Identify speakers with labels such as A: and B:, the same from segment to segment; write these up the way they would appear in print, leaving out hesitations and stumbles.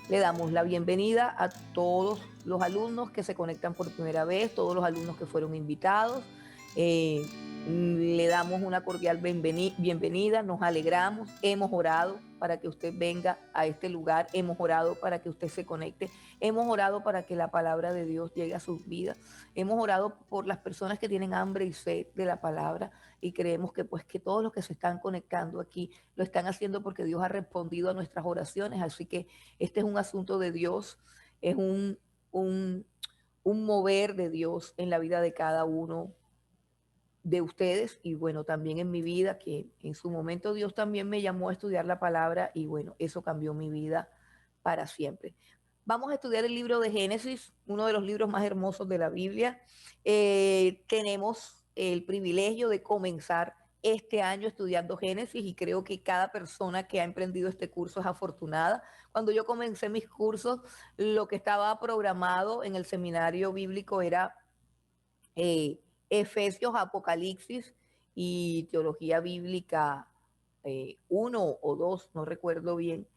A: Le damos la bienvenida a todos los alumnos que se conectan por primera vez, todos los alumnos que fueron invitados. Le damos una cordial bienvenida, nos alegramos, hemos orado para que usted venga a este lugar, hemos orado para que usted se conecte, hemos orado para que la palabra de Dios llegue a sus vidas, hemos orado por las personas que tienen hambre y sed de la palabra y creemos que pues que todos los que se están conectando aquí lo están haciendo porque Dios ha respondido a nuestras oraciones, así que este es un asunto de Dios, es un, un mover de Dios en la vida de cada uno de ustedes y bueno, también en mi vida, que en su momento Dios también me llamó a estudiar la palabra y bueno, eso cambió mi vida para siempre. Vamos a estudiar el libro de Génesis, uno de los libros más hermosos de la Biblia. Tenemos el privilegio de comenzar este año estudiando Génesis y creo que cada persona que ha emprendido este curso es afortunada. Cuando yo comencé mis cursos, lo que estaba programado en el seminario bíblico era Efesios, Apocalipsis y Teología Bíblica 1 o 2, no recuerdo bien.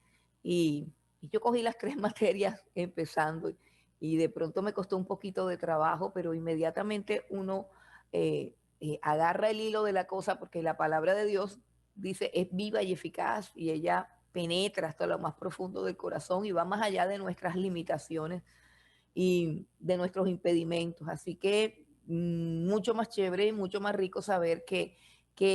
A: Y yo cogí las tres materias empezando y de pronto me costó un poquito de trabajo, pero inmediatamente uno agarra el hilo de la cosa porque la palabra de Dios dice es viva y eficaz y ella penetra hasta lo más profundo del corazón y va más allá de nuestras limitaciones y de nuestros impedimentos. Así que mucho más chévere y mucho más rico saber que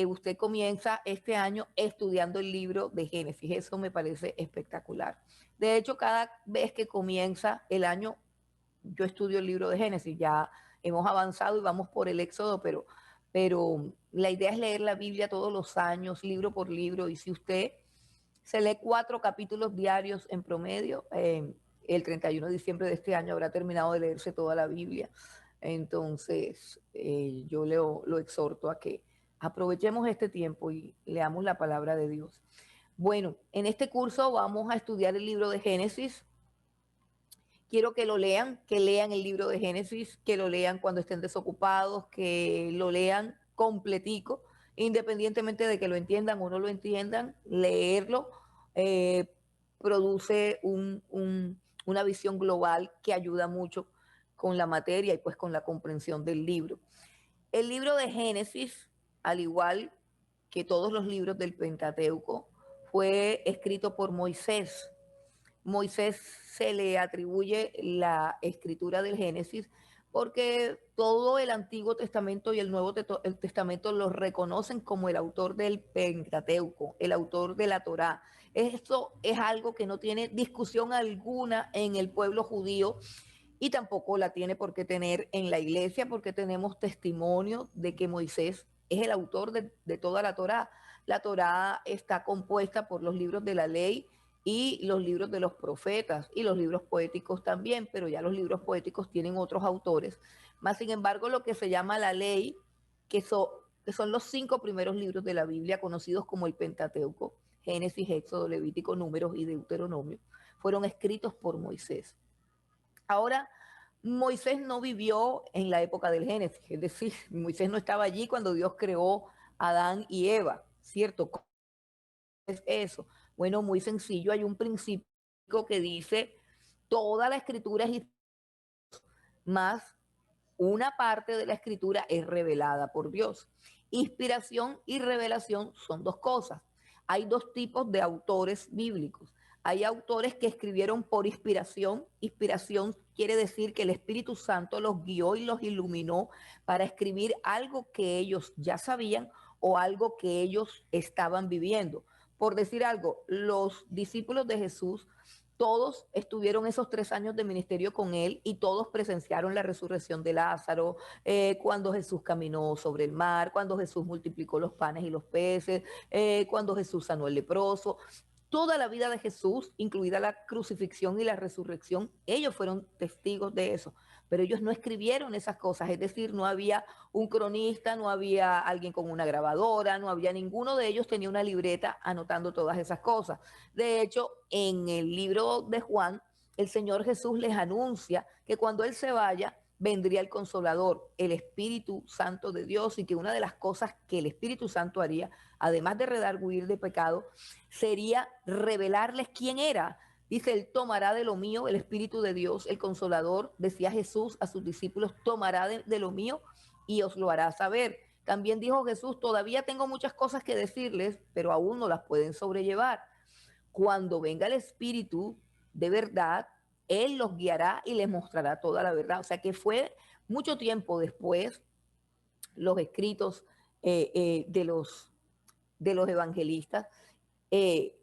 A: usted comienza este año estudiando el libro de Génesis. Eso me parece espectacular. De hecho, cada vez que comienza el año, yo estudio el libro de Génesis. Ya hemos avanzado y vamos por el Éxodo, pero la idea es leer la Biblia todos los años, libro por libro. Y si usted se lee 4 capítulos diarios en promedio, el 31 de diciembre de este año habrá terminado de leerse toda la Biblia. Entonces, yo lo exhorto a que aprovechemos este tiempo y leamos la palabra de Dios. Bueno, en este curso vamos a estudiar el libro de Génesis. Quiero que lean el libro de Génesis, que lo lean cuando estén desocupados, que lo lean completico, independientemente de que lo entiendan o no lo entiendan, leerlo eh, produce una visión global que ayuda mucho con la materia y pues con la comprensión del libro. El libro de Génesis, al igual que todos los libros del Pentateuco, fue escrito por Moisés. Moisés se le atribuye la escritura del Génesis porque todo el Antiguo Testamento y el Nuevo Testamento los reconocen como el autor del Pentateuco, el autor de la Torá. Esto es algo que no tiene discusión alguna en el pueblo judío y tampoco la tiene por qué tener en la iglesia porque tenemos testimonio de que Moisés es el autor de toda la Torá. La Torá está compuesta por los libros de la ley y los libros de los profetas y los libros poéticos también, pero ya los libros poéticos tienen otros autores. Más sin embargo, lo que se llama la ley, que son los 5 primeros libros de la Biblia, conocidos como el Pentateuco, Génesis, Éxodo, Levítico, Números y Deuteronomio, fueron escritos por Moisés. Ahora, Moisés no vivió en la época del Génesis, es decir, Moisés no estaba allí cuando Dios creó a Adán y Eva, ¿cierto? ¿Cómo es eso? Bueno, muy sencillo, hay un principio que dice, toda la escritura es más una parte de la escritura es revelada por Dios. Inspiración y revelación son dos cosas. Hay dos tipos de autores bíblicos. Hay autores que escribieron por inspiración. Inspiración quiere decir que el Espíritu Santo los guió y los iluminó para escribir algo que ellos ya sabían o algo que ellos estaban viviendo. Por decir algo, los discípulos de Jesús todos estuvieron esos 3 años de ministerio con él y todos presenciaron la resurrección de Lázaro, cuando Jesús caminó sobre el mar, cuando Jesús multiplicó los panes y los peces, cuando Jesús sanó el leproso. Toda la vida de Jesús, incluida la crucifixión y la resurrección, ellos fueron testigos de eso, pero ellos no escribieron esas cosas, es decir, no había un cronista, no había alguien con una grabadora, no había ninguno de ellos tenía una libreta anotando todas esas cosas. De hecho, en el libro de Juan, el Señor Jesús les anuncia que cuando Él se vaya, vendría el Consolador, el Espíritu Santo de Dios, y que una de las cosas que el Espíritu Santo haría, además de redarguir de pecado, sería revelarles quién era. Dice, Él tomará de lo mío, el Espíritu de Dios, el Consolador, decía Jesús a sus discípulos, tomará de lo mío y os lo hará saber. También dijo Jesús, todavía tengo muchas cosas que decirles, pero aún no las pueden sobrellevar. Cuando venga el Espíritu de verdad, Él los guiará y les mostrará toda la verdad. O sea que fue mucho tiempo después los escritos de los evangelistas. eh,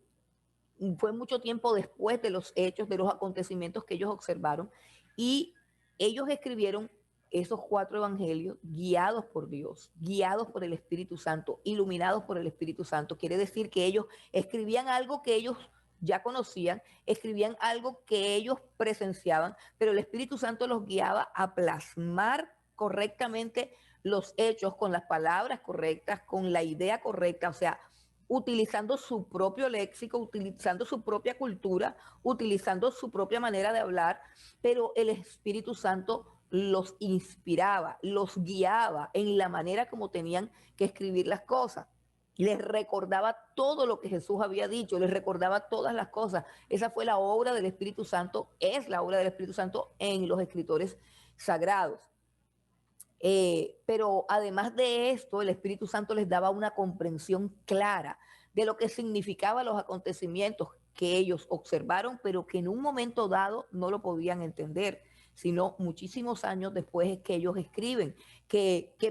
A: Fue mucho tiempo después de los hechos, de los acontecimientos que ellos observaron, y ellos escribieron esos 4 evangelios guiados por Dios, guiados por el Espíritu Santo, iluminados por el Espíritu Santo. Quiere decir que ellos escribían algo que ellos ya conocían, escribían algo que ellos presenciaban, pero el Espíritu Santo los guiaba a plasmar correctamente los hechos con las palabras correctas, con la idea correcta, o sea, utilizando su propio léxico, utilizando su propia cultura, utilizando su propia manera de hablar, pero el Espíritu Santo los inspiraba, los guiaba en la manera como tenían que escribir las cosas. Les recordaba todo lo que Jesús había dicho, les recordaba todas las cosas. Esa fue la obra del Espíritu Santo, es la obra del Espíritu Santo en los escritores sagrados. Pero además de esto, el Espíritu Santo les daba una comprensión clara de lo que significaban los acontecimientos que ellos observaron, pero que en un momento dado no lo podían entender, sino muchísimos años después es que ellos escriben,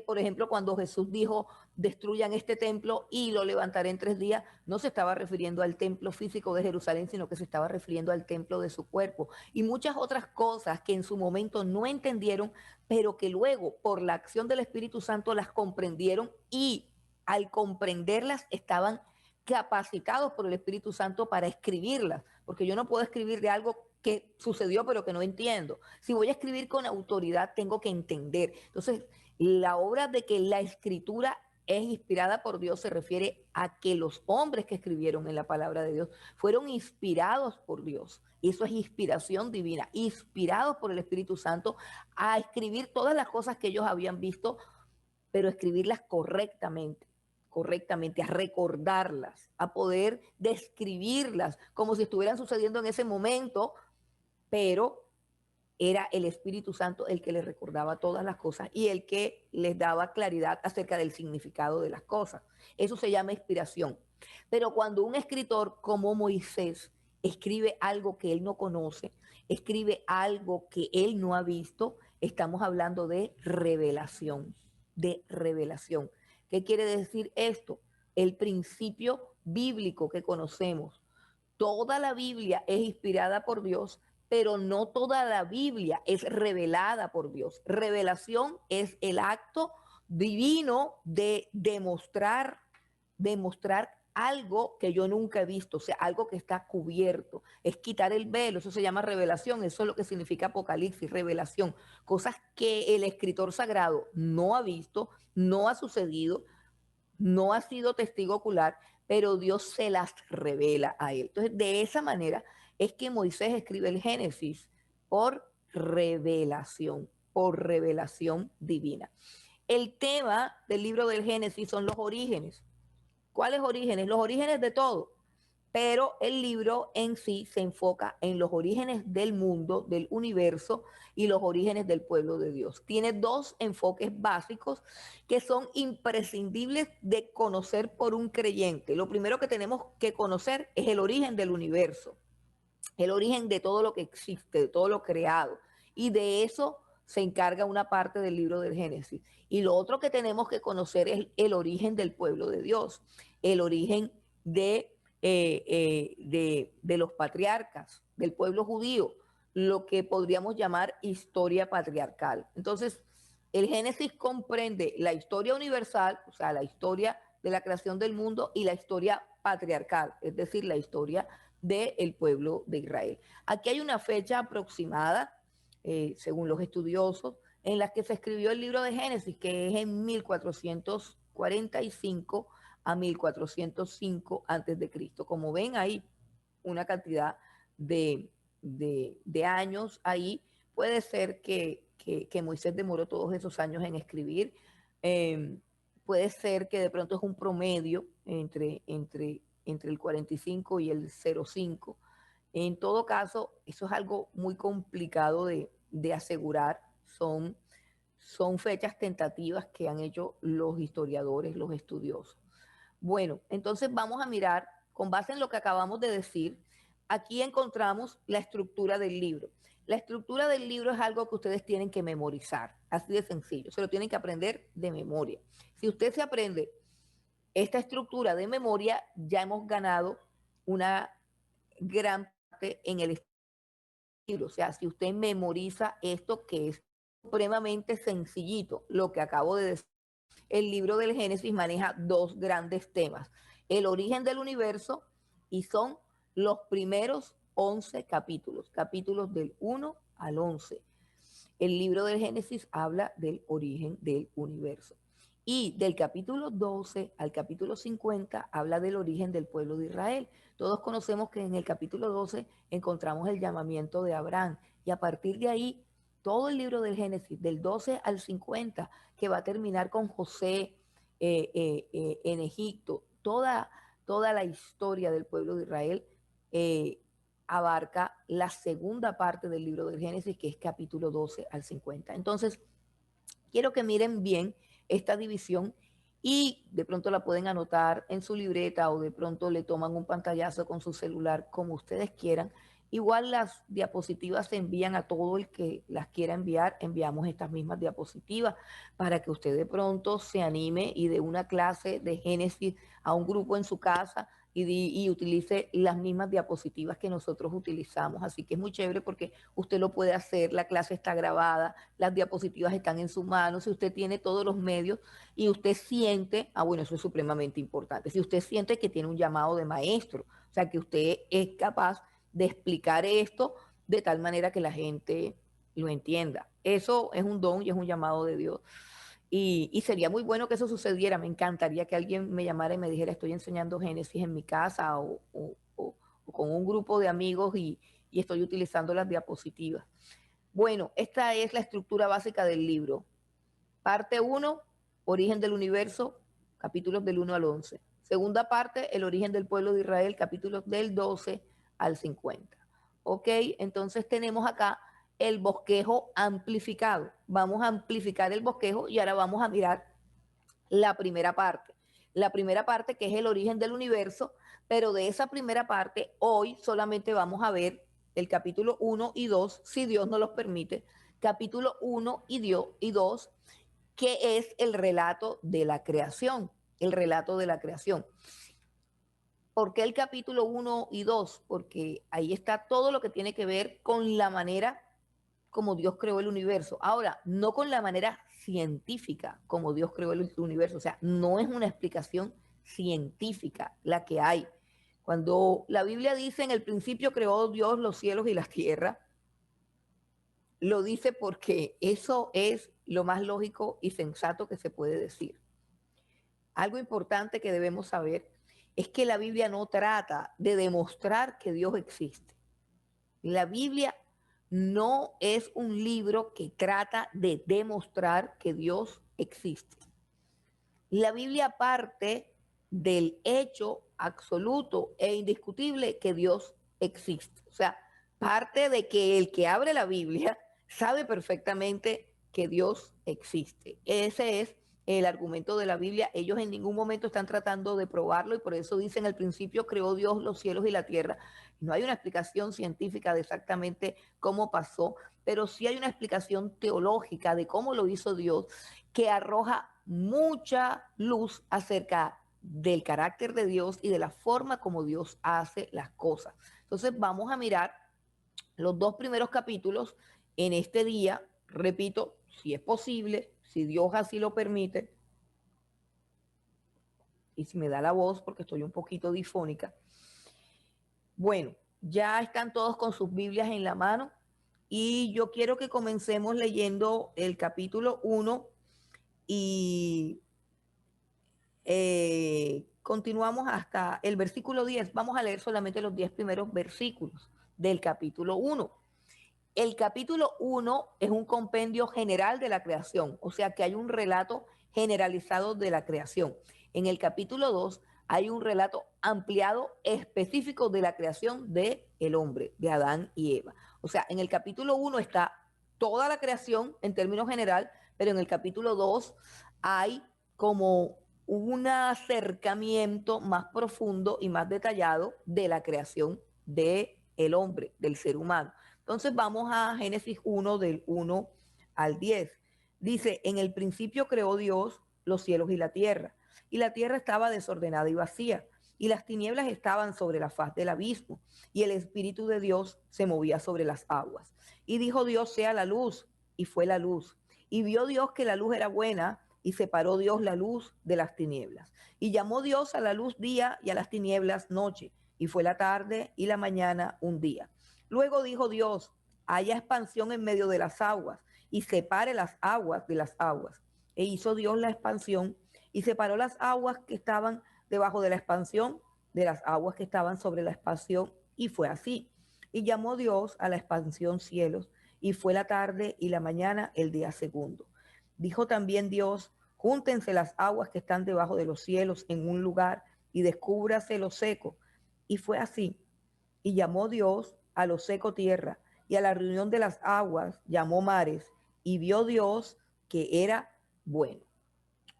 A: por ejemplo, cuando Jesús dijo, destruyan este templo y lo levantaré en 3 días, no se estaba refiriendo al templo físico de Jerusalén, sino que se estaba refiriendo al templo de su cuerpo. Y muchas otras cosas que en su momento no entendieron, pero que luego, por la acción del Espíritu Santo, las comprendieron y al comprenderlas estaban capacitados por el Espíritu Santo para escribirlas, porque yo no puedo escribir de algo que sucedió pero que no entiendo. Si voy a escribir con autoridad, tengo que entender. Entonces, la obra de que la escritura es inspirada por Dios se refiere a que los hombres que escribieron en la palabra de Dios fueron inspirados por Dios. Y eso es inspiración divina, inspirados por el Espíritu Santo a escribir todas las cosas que ellos habían visto, pero escribirlas correctamente, correctamente, a recordarlas, a poder describirlas como si estuvieran sucediendo en ese momento, pero era el Espíritu Santo el que les recordaba todas las cosas y el que les daba claridad acerca del significado de las cosas. Eso se llama inspiración. Pero cuando un escritor como Moisés escribe algo que él no conoce, escribe algo que él no ha visto, estamos hablando de revelación, de revelación. ¿Qué quiere decir esto? El principio bíblico que conocemos. Toda la Biblia es inspirada por Dios, pero no toda la Biblia es revelada por Dios. Revelación es el acto divino de demostrar algo que yo nunca he visto, o sea, algo que está cubierto. Es quitar el velo, eso se llama revelación, eso es lo que significa Apocalipsis, revelación. Cosas que el escritor sagrado no ha visto, no ha sucedido, no ha sido testigo ocular, pero Dios se las revela a él. Entonces, de esa manera es que Moisés escribe el Génesis por revelación divina. El tema del libro del Génesis son los orígenes. ¿Cuáles orígenes? Los orígenes de todo. Pero el libro en sí se enfoca en los orígenes del mundo, del universo y los orígenes del pueblo de Dios. Tiene 2 enfoques básicos que son imprescindibles de conocer por un creyente. Lo primero que tenemos que conocer es el origen del universo, el origen de todo lo que existe, de todo lo creado. Y de eso se encarga una parte del libro del Génesis. Y lo otro que tenemos que conocer es el origen del pueblo de Dios, el origen de los patriarcas, del pueblo judío, lo que podríamos llamar historia patriarcal. Entonces, el Génesis comprende la historia universal, o sea, la historia de la creación del mundo y la historia patriarcal, es decir, la historia del pueblo de Israel. Aquí hay una fecha aproximada, según los estudiosos, en la que se escribió el libro de Génesis, que es en 1445 a 1405 antes de Cristo. Como ven, hay una cantidad de años ahí. Puede ser que Moisés demoró todos esos años en escribir. Puede ser que de pronto es un promedio entre el 45 y el 05. En todo caso, eso es algo muy complicado de asegurar. Son fechas tentativas que han hecho los historiadores, los estudiosos. Bueno, entonces vamos a mirar, con base en lo que acabamos de decir, aquí encontramos la estructura del libro. La estructura del libro es algo que ustedes tienen que memorizar, así de sencillo, se lo tienen que aprender de memoria. Si usted se aprende esta estructura de memoria, ya hemos ganado una gran parte en el libro. O sea, si usted memoriza esto que es supremamente sencillito, lo que acabo de decir, el libro del Génesis maneja dos grandes temas, el origen del universo y son los primeros 11 capítulos, capítulos del 1 al 11. El libro del Génesis habla del origen del universo. Y del capítulo 12 al capítulo 50 habla del origen del pueblo de Israel. Todos conocemos que en el capítulo 12 encontramos el llamamiento de Abraham y a partir de ahí todo el libro del Génesis, del 12 al 50, que va a terminar con José en Egipto, toda la historia del pueblo de Israel eh, abarca la segunda parte del libro del Génesis, que es capítulo 12 al 50. Entonces, quiero que miren bien esta división y de pronto la pueden anotar en su libreta o de pronto le toman un pantallazo con su celular, como ustedes quieran. Igual las diapositivas se envían a todo el que las quiera enviar. Enviamos estas mismas diapositivas para que usted de pronto se anime y dé una clase de Génesis a un grupo en su casa y utilice las mismas diapositivas que nosotros utilizamos. Así que es muy chévere porque usted lo puede hacer, la clase está grabada, las diapositivas están en su mano, si usted tiene todos los medios y usted siente, bueno, eso es supremamente importante, si usted siente que tiene un llamado de maestro, o sea, que usted es capaz de explicar esto de tal manera que la gente lo entienda. Eso es un don y es un llamado de Dios. Y sería muy bueno que eso sucediera. Me encantaría que alguien me llamara y me dijera, estoy enseñando Génesis en mi casa o con un grupo de amigos y estoy utilizando las diapositivas. Bueno, esta es la estructura básica del libro. Parte 1, origen del universo, capítulos del 1 al 11. Segunda parte, el origen del pueblo de Israel, capítulos del 12 al 50. Ok, entonces tenemos acá el bosquejo amplificado. Vamos a amplificar el bosquejo y ahora vamos a mirar la primera parte. La primera parte que es el origen del universo, pero de esa primera parte hoy solamente vamos a ver el capítulo 1 y 2, si Dios nos los permite, capítulo 1 y 2, que es el relato de la creación, el relato de la creación. ¿Por qué el capítulo 1 y 2? Porque ahí está todo lo que tiene que ver con la manera como Dios creó el universo. Ahora, no con la manera científica como Dios creó el universo, o sea, no es una explicación científica la que hay. Cuando la Biblia dice en el principio creó Dios los cielos y la tierra, lo dice porque eso es lo más lógico y sensato que se puede decir. Algo importante que debemos saber es que la Biblia no trata de demostrar que Dios existe. La Biblia no es un libro que trata de demostrar que Dios existe. La Biblia parte del hecho absoluto e indiscutible que Dios existe. O sea, parte de que el que abre la Biblia sabe perfectamente que Dios existe. Ese es el argumento de la Biblia. Ellos en ningún momento están tratando de probarlo y por eso dicen al principio creó Dios los cielos y la tierra. No hay una explicación científica de exactamente cómo pasó, pero sí hay una explicación teológica de cómo lo hizo Dios que arroja mucha luz acerca del carácter de Dios y de la forma como Dios hace las cosas. Entonces vamos a mirar los dos primeros capítulos en este día, repito, si es posible, si Dios así lo permite, y si me da la voz porque estoy un poquito difónica. Bueno, ya están todos con sus Biblias en la mano y yo quiero que comencemos leyendo el capítulo 1 y continuamos hasta el versículo 10. Vamos a leer solamente los 10 primeros versículos del capítulo 1. El capítulo 1 es un compendio general de la creación, o sea que hay un relato generalizado de la creación. En el capítulo 2 hay un relato ampliado específico de la creación del hombre, de Adán y Eva. O sea, en el capítulo 1 está toda la creación en términos general, pero en el capítulo 2 hay como un acercamiento más profundo y más detallado de la creación del hombre, del ser humano. Entonces vamos a Génesis 1 del 1 al 10. Dice, en el principio creó Dios los cielos y la tierra estaba desordenada y vacía, y las tinieblas estaban sobre la faz del abismo, y el Espíritu de Dios se movía sobre las aguas. Y dijo Dios, sea la luz, y fue la luz. Y vio Dios que la luz era buena, y separó Dios la luz de las tinieblas. Y llamó Dios a la luz día y a las tinieblas noche, y fue la tarde y la mañana un día. Luego dijo Dios, haya expansión en medio de las aguas, y separe las aguas de las aguas. E hizo Dios la expansión, y separó las aguas que estaban debajo de la expansión de las aguas que estaban sobre la expansión, y fue así. Y llamó Dios a la expansión cielos, y fue la tarde y la mañana el día segundo. Dijo también Dios, júntense las aguas que están debajo de los cielos en un lugar, y descúbrase lo seco. Y fue así. Y llamó Dios a lo seco tierra, y a la reunión de las aguas llamó mares, y vio Dios que era bueno.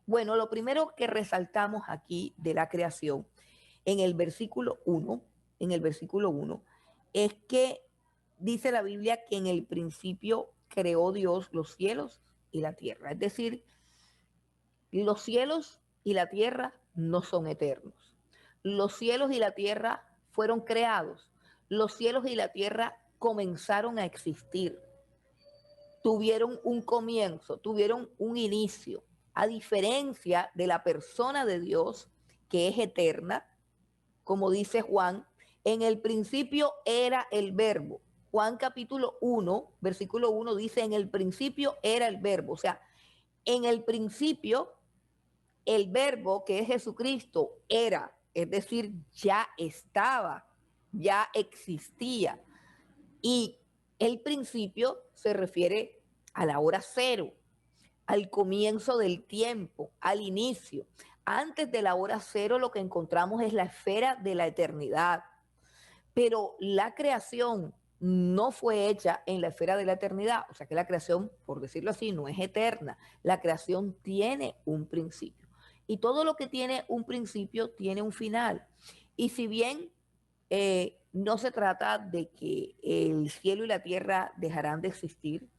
A: Bueno, lo primero que resaltamos aquí de la creación en el versículo 1, en el versículo 1, es que dice la Biblia que en el principio creó Dios los cielos y la tierra. Es decir, los cielos y la tierra no son eternos. Los cielos y la tierra fueron creados. Los cielos y la tierra comenzaron a existir, tuvieron un comienzo, tuvieron un inicio, a diferencia de la persona de Dios, que es eterna, como dice Juan, en el principio era el verbo. Juan capítulo 1, versículo 1 dice, en el principio era el verbo. O sea, en el principio el verbo, que es Jesucristo, era, es decir, ya estaba, ya existía. Y el principio se refiere a la hora cero, al comienzo del tiempo, al inicio. Antes de la hora cero lo que encontramos es la esfera de la eternidad. Pero la creación no fue hecha en la esfera de la eternidad. O sea que la creación, por decirlo así, no es eterna. La creación tiene un principio. Y todo lo que tiene un principio tiene un final. Y si bien no se trata de que el cielo y la tierra dejarán de existir.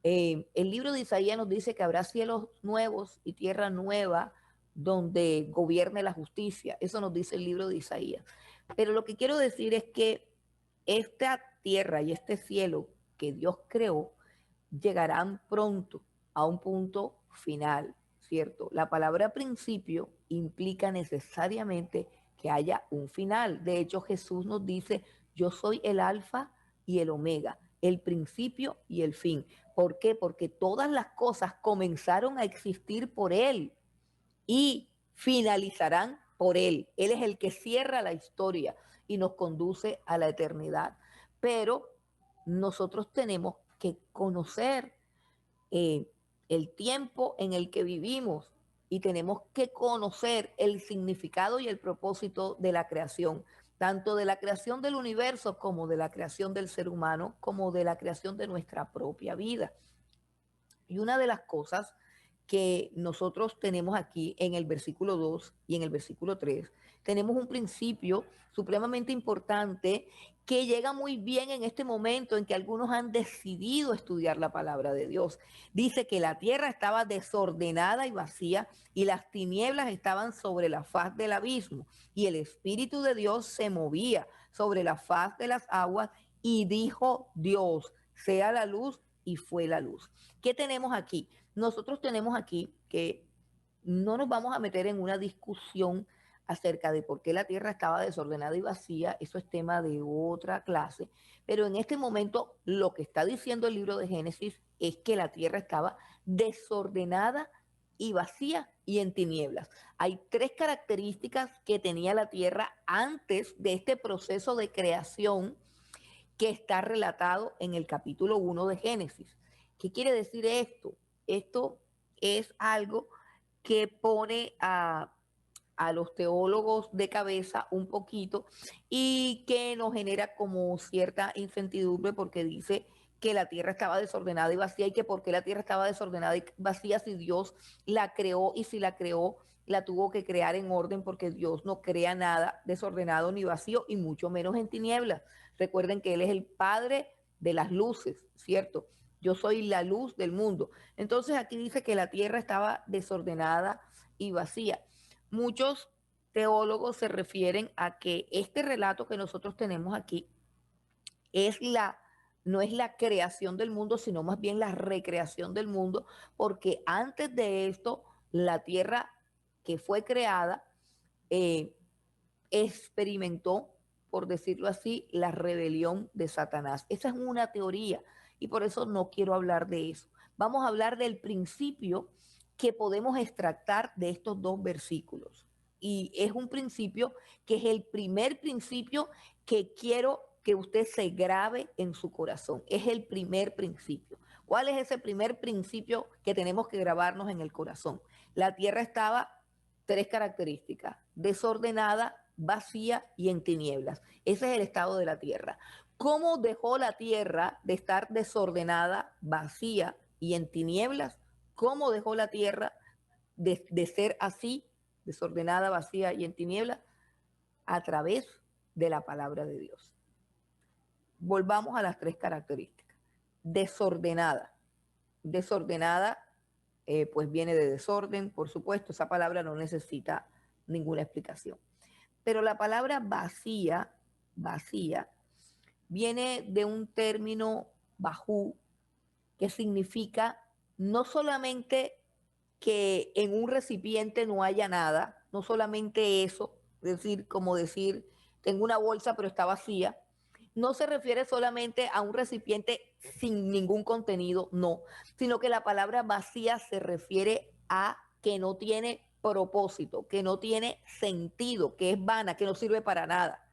A: El libro de Isaías nos dice que habrá cielos nuevos y tierra nueva donde gobierne la justicia. Eso nos dice el libro de Isaías. Pero lo que quiero decir es que esta tierra y este cielo que Dios creó llegarán pronto a un punto final, ¿cierto? La palabra principio implica necesariamente que haya un final. De hecho, Jesús nos dice, yo soy el alfa y el omega, el principio y el fin. ¿Por qué? Porque todas las cosas comenzaron a existir por Él y finalizarán por Él. Él es el que cierra la historia y nos conduce a la eternidad. Pero nosotros tenemos que conocer eh, el tiempo en el que vivimos y tenemos que conocer el significado y el propósito de la creación, tanto de la creación del universo como de la creación del ser humano, como de la creación de nuestra propia vida. Y una de las cosas que nosotros tenemos aquí en el versículo 2 y en el versículo 3, tenemos un principio supremamente importante que llega muy bien en este momento en que algunos han decidido estudiar la palabra de Dios. Dice que la tierra estaba desordenada y vacía y las tinieblas estaban sobre la faz del abismo y el Espíritu de Dios se movía sobre la faz de las aguas y dijo Dios, sea la luz y fue la luz. ¿Qué tenemos aquí? Nosotros tenemos aquí que no nos vamos a meter en una discusión acerca de por qué la tierra estaba desordenada y vacía, eso es tema de otra clase, pero en este momento lo que está diciendo el libro de Génesis es que la tierra estaba desordenada y vacía y en tinieblas. Hay tres características que tenía la tierra antes de este proceso de creación que está relatado en el capítulo 1 de Génesis. ¿Qué quiere decir esto? Esto es algo que pone a los teólogos de cabeza un poquito y que nos genera como cierta incertidumbre porque dice que la tierra estaba desordenada y vacía y que por qué la tierra estaba desordenada y vacía si Dios la creó y si la creó la tuvo que crear en orden porque Dios no crea nada desordenado ni vacío y mucho menos en tinieblas. Recuerden que Él es el Padre de las luces, ¿cierto? Yo soy la luz del mundo. Entonces aquí dice que la tierra estaba desordenada y vacía. Muchos teólogos se refieren a que este relato que nosotros tenemos aquí es no es la creación del mundo, sino más bien la recreación del mundo, porque antes de esto, la tierra que fue creada eh, experimentó, por decirlo así, la rebelión de Satanás. Esa es una teoría y por eso no quiero hablar de eso. Vamos a hablar del principio que podemos extractar de estos dos versículos. Y es un principio que es el primer principio que quiero que usted se grabe en su corazón. Es el primer principio. ¿Cuál es ese primer principio que tenemos que grabarnos en el corazón? La tierra estaba tres características: desordenada, vacía y en tinieblas. Ese es el estado de la tierra. ¿Cómo dejó la tierra de estar desordenada, vacía y en tinieblas? ¿Cómo dejó la tierra de ser así, desordenada, vacía y en tinieblas? A través de la palabra de Dios. Volvamos a las tres características. Desordenada. Desordenada, pues viene de desorden, por supuesto, esa palabra no necesita ninguna explicación. Pero la palabra vacía, vacía, viene de un término bajú, que significa no solamente que en un recipiente no haya nada, no solamente eso, es decir, como decir, tengo una bolsa pero está vacía, no se refiere solamente a un recipiente sin ningún contenido, no, sino que la palabra vacía se refiere a que no tiene propósito, que no tiene sentido, que es vana, que no sirve para nada.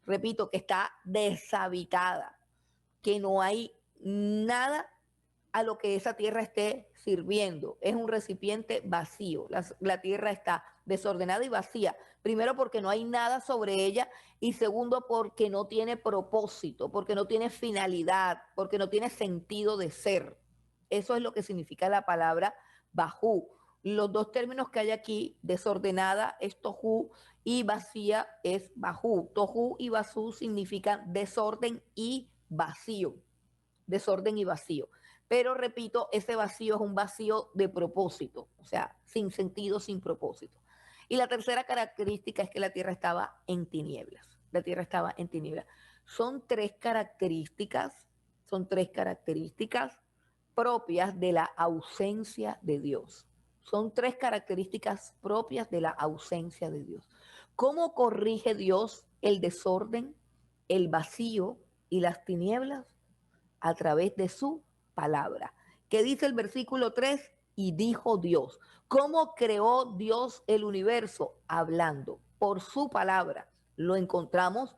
A: Repito, que está deshabitada, que no hay nada a lo que esa tierra esté sirviendo. Es un recipiente vacío. La tierra está desordenada y vacía. Primero porque no hay nada sobre ella y segundo porque no tiene propósito, porque no tiene finalidad, porque no tiene sentido de ser. Eso es lo que significa la palabra bajú. Los dos términos que hay aquí, desordenada es tohu y vacía es bajú. Tohu y basú significan desorden y vacío. Desorden y vacío. Pero repito, ese vacío es un vacío de propósito, o sea, sin sentido, sin propósito. Y la tercera característica es que la tierra estaba en tinieblas. La tierra estaba en tinieblas. Son tres características propias de la ausencia de Dios. Son tres características propias de la ausencia de Dios. ¿Cómo corrige Dios el desorden, el vacío y las tinieblas? A través de su palabra. ¿Qué dice el versículo 3? Y dijo Dios. ¿Cómo creó Dios el universo? Hablando por su palabra. Lo encontramos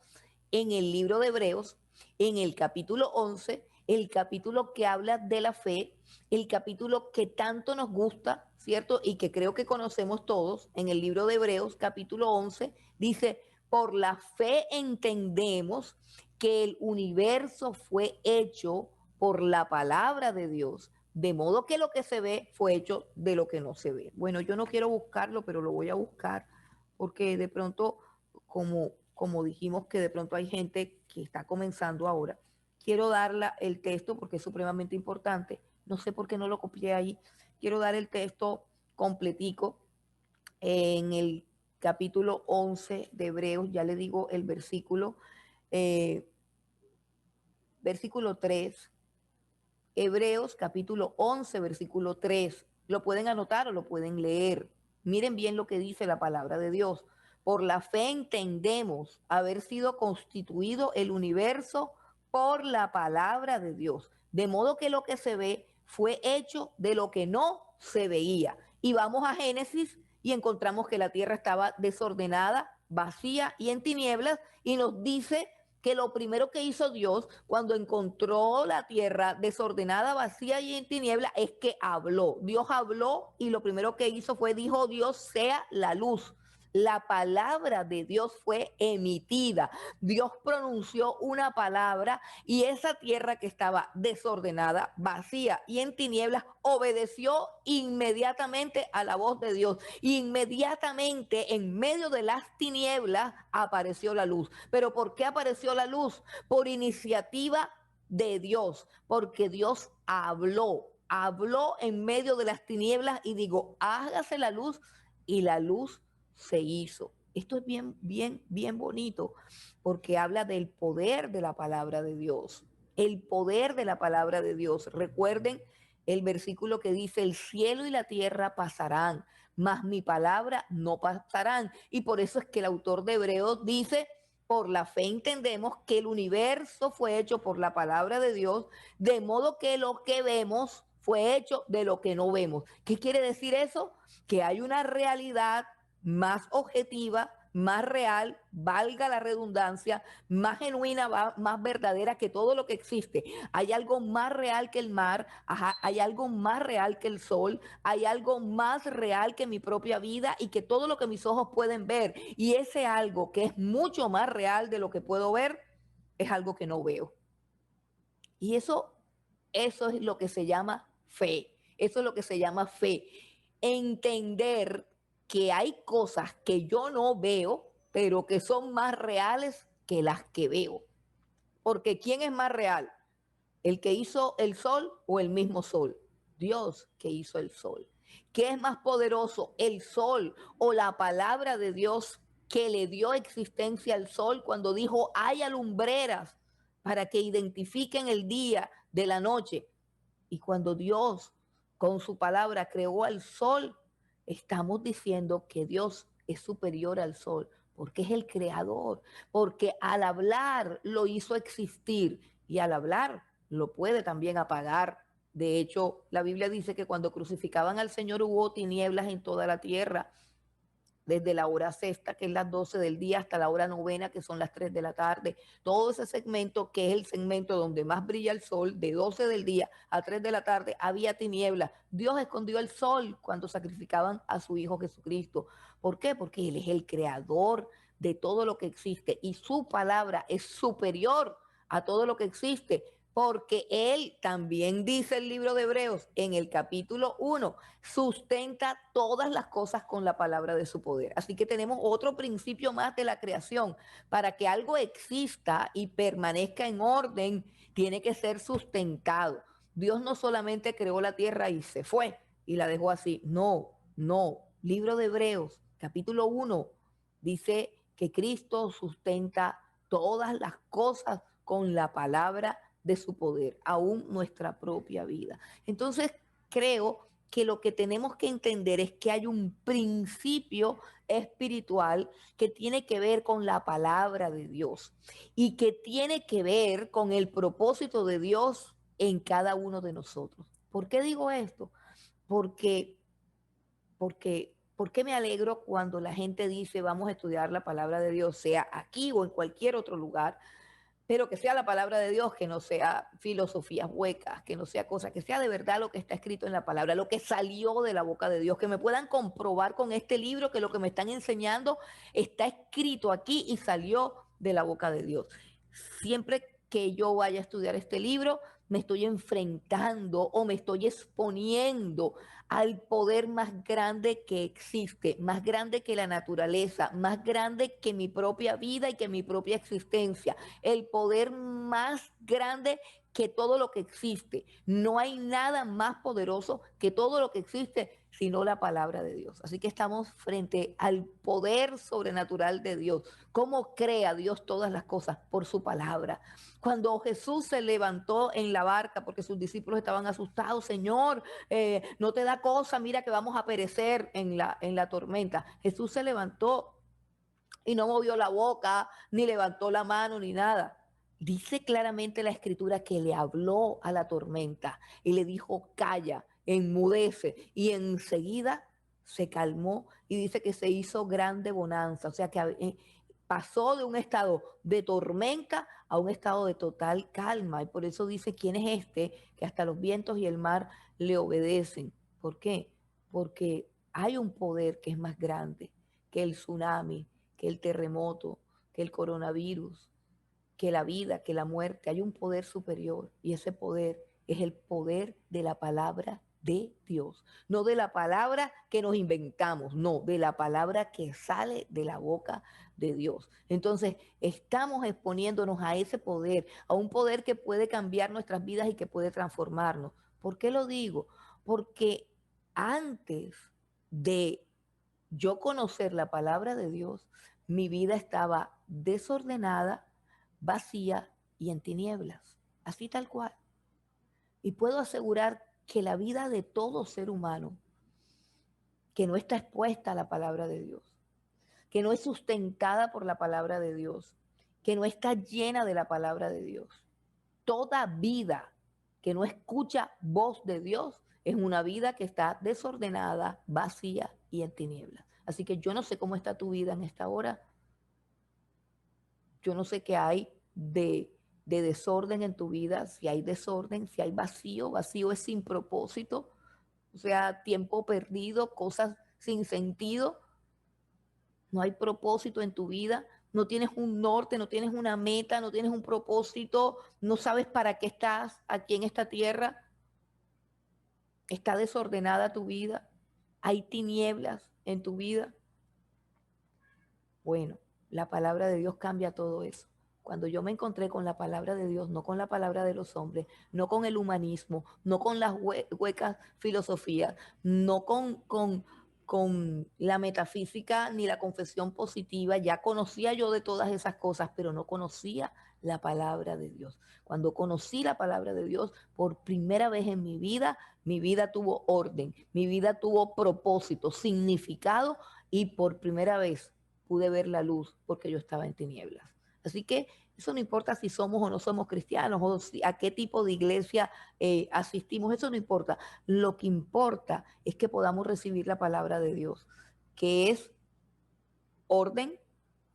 A: en el libro de Hebreos, en el capítulo 11, el capítulo que habla de la fe, el capítulo que tanto nos gusta, ¿cierto? Y que creo que conocemos todos, en el libro de Hebreos, capítulo 11, dice, por la fe entendemos que el universo fue hecho por la palabra de Dios, de modo que lo que se ve fue hecho de lo que no se ve. Bueno, yo no quiero buscarlo, pero lo voy a buscar porque de pronto, como dijimos que de pronto hay gente que está comenzando ahora, quiero dar el texto porque es supremamente importante. No sé por qué no lo copié ahí. Quiero dar el texto completico en el capítulo 11 de Hebreos, ya le digo el versículo, eh, versículo 3, Hebreos capítulo 11, versículo 3. Lo pueden anotar o lo pueden leer. Miren bien lo que dice la palabra de Dios. Por la fe entendemos haber sido constituido el universo por la palabra de Dios. De modo que lo que se ve fue hecho de lo que no se veía. Y vamos a Génesis y encontramos que la tierra estaba desordenada, vacía y en tinieblas y nos dice que lo primero que hizo Dios cuando encontró la tierra desordenada, vacía y en tiniebla es que habló. Dios habló y lo primero que hizo fue, dijo Dios, sea la luz. La palabra de Dios fue emitida. Dios pronunció una palabra y esa tierra que estaba desordenada, vacía y en tinieblas, obedeció inmediatamente a la voz de Dios. Inmediatamente en medio de las tinieblas apareció la luz. ¿Pero por qué apareció la luz? Por iniciativa de Dios, porque Dios habló en medio de las tinieblas y digo, hágase la luz y la luz se hizo. Esto es bien, bien, bien bonito porque habla del poder de la palabra de Dios, el poder de la palabra de Dios. Recuerden el versículo que dice, el cielo y la tierra pasarán, mas mi palabra no pasarán. Y por eso es que el autor de Hebreos dice, por la fe entendemos que el universo fue hecho por la palabra de Dios, de modo que lo que vemos fue hecho de lo que no vemos. ¿Qué quiere decir eso? Que hay una realidad más objetiva, más real, valga la redundancia, más genuina, más verdadera que todo lo que existe. Hay algo más real que el mar, hay algo más real que el sol, hay algo más real que mi propia vida y que todo lo que mis ojos pueden ver. Y ese algo que es mucho más real de lo que puedo ver, es algo que no veo. Y eso es lo que se llama fe. Eso es lo que se llama fe. Entender que hay cosas que yo no veo, pero que son más reales que las que veo. Porque ¿quién es más real? ¿El que hizo el sol o el mismo sol? Dios que hizo el sol. ¿Qué es más poderoso, el sol o la palabra de Dios que le dio existencia al sol cuando dijo, haya lumbreras para que identifiquen el día de la noche? Y cuando Dios con su palabra creó al sol, estamos diciendo que Dios es superior al sol, porque es el creador, porque al hablar lo hizo existir y al hablar lo puede también apagar. De hecho, la Biblia dice que cuando crucificaban al Señor hubo tinieblas en toda la tierra, desde la hora sexta, que es las 12 del día, hasta la hora novena, que son las 3 de la tarde. Todo ese segmento, que es el segmento donde más brilla el sol, de 12 del día a 3 de la tarde, había tinieblas. Dios escondió el sol cuando sacrificaban a su Hijo Jesucristo. ¿Por qué? Porque Él es el creador de todo lo que existe y su palabra es superior a todo lo que existe. Porque Él también dice el libro de Hebreos en el capítulo 1, sustenta todas las cosas con la palabra de su poder. Así que tenemos otro principio más de la creación. Para que algo exista y permanezca en orden, tiene que ser sustentado. Dios no solamente creó la tierra y se fue y la dejó así. No, no. Libro de Hebreos, capítulo 1, dice que Cristo sustenta todas las cosas con la palabra de su poder, aún nuestra propia vida. Entonces, creo que lo que tenemos que entender es que hay un principio espiritual que tiene que ver con la palabra de Dios y que tiene que ver con el propósito de Dios en cada uno de nosotros. ¿Por qué digo esto? Porque, ¿por qué me alegro cuando la gente dice vamos a estudiar la palabra de Dios, sea aquí o en cualquier otro lugar? Pero que sea la palabra de Dios, que no sea filosofías huecas, que no sea cosa, que sea de verdad lo que está escrito en la palabra, lo que salió de la boca de Dios, que me puedan comprobar con este libro que lo que me están enseñando está escrito aquí y salió de la boca de Dios. Siempre que yo vaya a estudiar este libro, me estoy enfrentando o me estoy exponiendo al poder más grande que existe, más grande que la naturaleza, más grande que mi propia vida y que mi propia existencia, el poder más grande que todo lo que existe. No hay nada más poderoso que todo lo que existe, sino la palabra de Dios. Así que estamos frente al poder sobrenatural de Dios. ¿Cómo crea Dios todas las cosas? Por su palabra. Cuando Jesús se levantó en la barca, porque sus discípulos estaban asustados, Señor, no te da cosa, mira que vamos a perecer en la tormenta. Jesús se levantó y no movió la boca, ni levantó la mano, ni nada. Dice claramente la escritura que le habló a la tormenta y le dijo, calla, enmudece. Y enseguida se calmó y dice que se hizo grande bonanza. O sea que pasó de un estado de tormenta a un estado de total calma. Y por eso dice, ¿quién es este? Que hasta los vientos y el mar le obedecen. ¿Por qué? Porque hay un poder que es más grande que el tsunami, que el terremoto, que el coronavirus, que la vida, que la muerte. Hay un poder superior y ese poder es el poder de la palabra de Dios. No de la palabra que nos inventamos, no, de la palabra que sale de la boca de Dios. Entonces, estamos exponiéndonos a ese poder, a un poder que puede cambiar nuestras vidas y que puede transformarnos. ¿Por qué lo digo? Porque antes de yo conocer la palabra de Dios, mi vida estaba desordenada, vacía y en tinieblas, así tal cual. Y puedo asegurar que la vida de todo ser humano que no está expuesta a la palabra de Dios, que no es sustentada por la palabra de Dios, que no está llena de la palabra de Dios, toda vida que no escucha voz de Dios es una vida que está desordenada, vacía y en tinieblas. Así que yo no sé cómo está tu vida en esta hora. Yo no sé qué hay de desorden en tu vida, si hay desorden, si hay vacío, vacío es sin propósito, o sea, tiempo perdido, cosas sin sentido, no hay propósito en tu vida, no tienes un norte, no tienes una meta, no tienes un propósito, no sabes para qué estás aquí en esta tierra, está desordenada tu vida, hay tinieblas en tu vida. Bueno, la palabra de Dios cambia todo eso. Cuando yo me encontré con la palabra de Dios, no con la palabra de los hombres, no con el humanismo, no con las huecas filosofías, no con la metafísica ni la confesión positiva, ya conocía yo de todas esas cosas, pero no conocía la palabra de Dios. Cuando conocí la palabra de Dios por primera vez en mi vida tuvo orden, mi vida tuvo propósito, significado y por primera vez pude ver la luz porque yo estaba en tinieblas. Así que eso no importa si somos o no somos cristianos o si, a qué tipo de iglesia asistimos, eso no importa. Lo que importa es que podamos recibir la palabra de Dios, que es orden,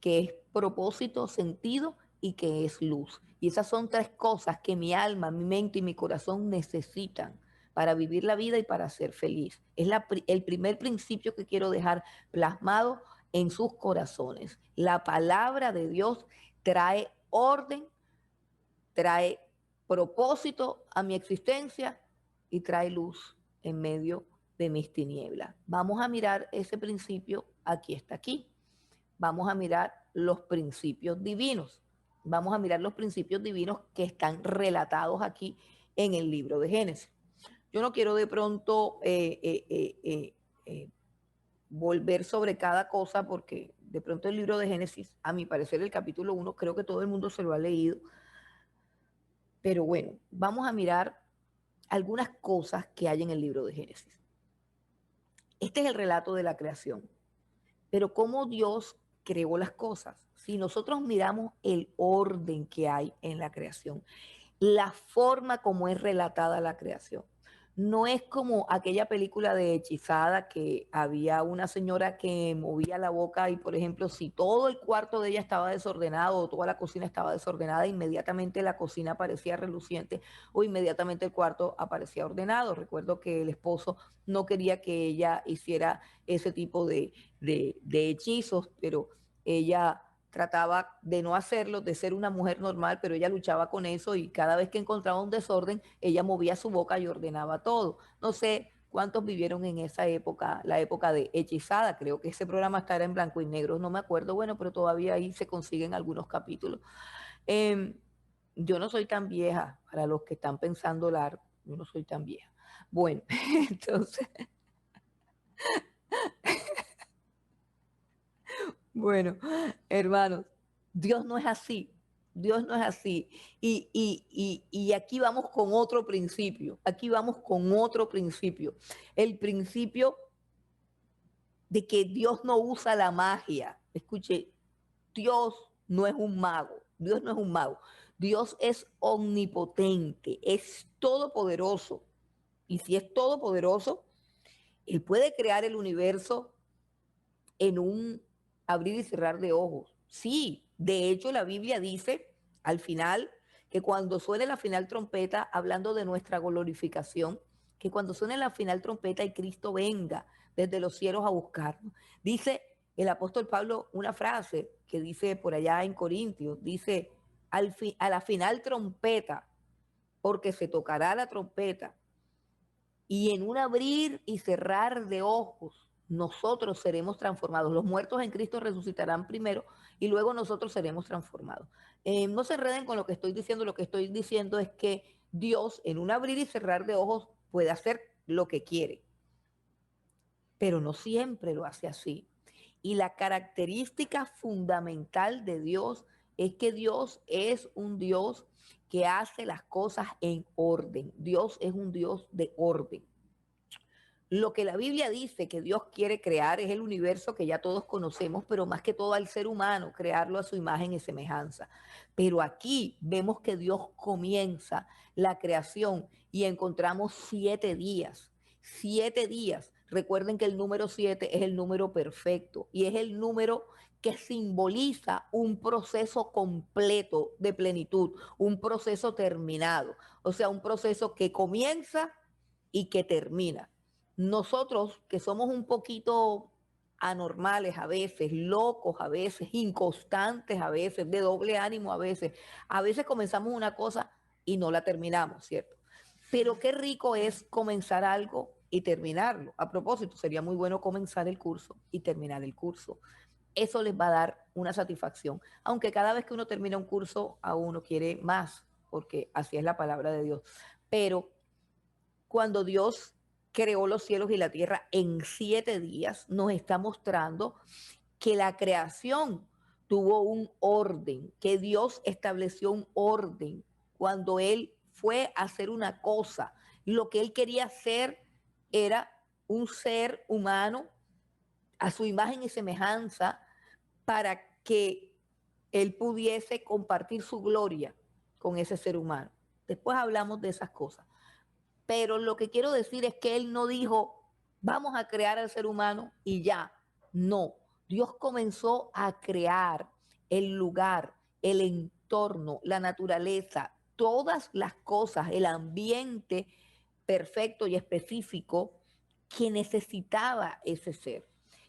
A: que es propósito, sentido y que es luz. Y esas son tres cosas que mi alma, mi mente y mi corazón necesitan para vivir la vida y para ser feliz. Es el primer principio que quiero dejar plasmado en sus corazones. La palabra de Dios trae orden, trae propósito a mi existencia y trae luz en medio de mis tinieblas. Vamos a mirar ese principio, aquí está aquí. Vamos a mirar los principios divinos. Vamos a mirar los principios divinos que están relatados aquí en el libro de Génesis. Yo no quiero de pronto volver sobre cada cosa porque de pronto el libro de Génesis, a mi parecer el capítulo 1, creo que todo el mundo se lo ha leído. Pero bueno, vamos a mirar algunas cosas que hay en el libro de Génesis. Este es el relato de la creación. Pero cómo Dios creó las cosas. Si nosotros miramos el orden que hay en la creación, la forma como es relatada la creación, no es como aquella película de Hechizada que había una señora que movía la boca y, por ejemplo, si todo el cuarto de ella estaba desordenado o toda la cocina estaba desordenada, inmediatamente la cocina aparecía reluciente o inmediatamente el cuarto aparecía ordenado. Recuerdo que el esposo no quería que ella hiciera ese tipo de hechizos, pero ella trataba de no hacerlo, de ser una mujer normal, pero ella luchaba con eso y cada vez que encontraba un desorden, ella movía su boca y ordenaba todo. No sé cuántos vivieron en esa época, la época de Hechizada, creo que ese programa estará en blanco y negro, no me acuerdo, bueno, pero todavía ahí se consiguen algunos capítulos. Eh, yo no soy tan vieja, para los que están pensando largo, yo no soy tan vieja. Bueno, entonces, bueno, hermanos, Dios no es así. Dios no es así. Y aquí vamos con otro principio. Aquí vamos con otro principio. El principio de que Dios no usa la magia. Escuche, Dios no es un mago. Dios no es un mago. Dios es omnipotente, es todopoderoso. Y si es todopoderoso, Él puede crear el universo en un abrir y cerrar de ojos. Sí, de hecho la Biblia dice al final que cuando suene la final trompeta, hablando de nuestra glorificación, que cuando suene la final trompeta y Cristo venga desde los cielos a buscarnos, dice el apóstol Pablo una frase que dice por allá en Corintios, dice, a la final trompeta, porque se tocará la trompeta, y en un abrir y cerrar de ojos, nosotros seremos transformados. Los muertos en Cristo resucitarán primero y luego nosotros seremos transformados. No se enreden con lo que estoy diciendo. Lo que estoy diciendo es que Dios, en un abrir y cerrar de ojos, puede hacer lo que quiere, pero no siempre lo hace así. Y la característica fundamental de Dios es que Dios es un Dios que hace las cosas en orden. Dios es un Dios de orden. Lo que la Biblia dice que Dios quiere crear es el universo que ya todos conocemos, pero más que todo al ser humano, crearlo a su imagen y semejanza. Pero aquí vemos que Dios comienza la creación y encontramos 7 días. 7 días. Recuerden que el número 7 es el número perfecto y es el número que simboliza un proceso completo de plenitud, un proceso terminado, o sea, un proceso que comienza y que termina. Nosotros que somos un poquito anormales a veces, locos a veces, inconstantes a veces, de doble ánimo a veces comenzamos una cosa y no la terminamos, ¿cierto? Pero qué rico es comenzar algo y terminarlo. A propósito, sería muy bueno comenzar el curso y terminar el curso. Eso les va a dar una satisfacción, aunque cada vez que uno termina un curso a uno quiere más, porque así es la palabra de Dios. Pero cuando Dios creó los cielos y la tierra en 7 días, nos está mostrando que la creación tuvo un orden, que Dios estableció un orden cuando Él fue a hacer una cosa. Lo que Él quería hacer era un ser humano a su imagen y semejanza para que Él pudiese compartir su gloria con ese ser humano. Después hablamos de esas cosas. Pero lo que quiero decir es que él no dijo, vamos a crear al ser humano y ya. No, Dios comenzó a crear el lugar, el entorno, la naturaleza, todas las cosas, el ambiente perfecto y específico que necesitaba ese ser.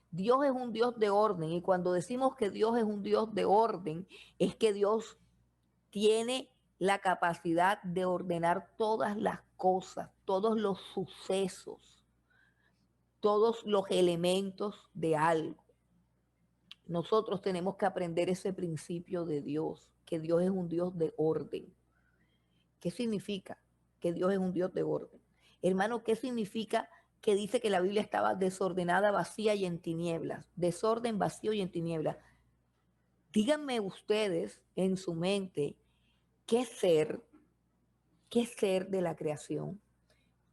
A: Dios es un Dios de orden y cuando decimos que Dios es un Dios de orden, es que Dios tiene la capacidad de ordenar todas las cosas, todos los sucesos, todos los elementos de algo. Nosotros tenemos que aprender ese principio de Dios, que Dios es un Dios de orden. ¿Qué significa que Dios es un Dios de orden? Hermano, ¿qué significa que dice que la Biblia estaba desordenada, vacía y en tinieblas? Desorden, vacío y en tinieblas. Díganme ustedes en su mente qué ser de la creación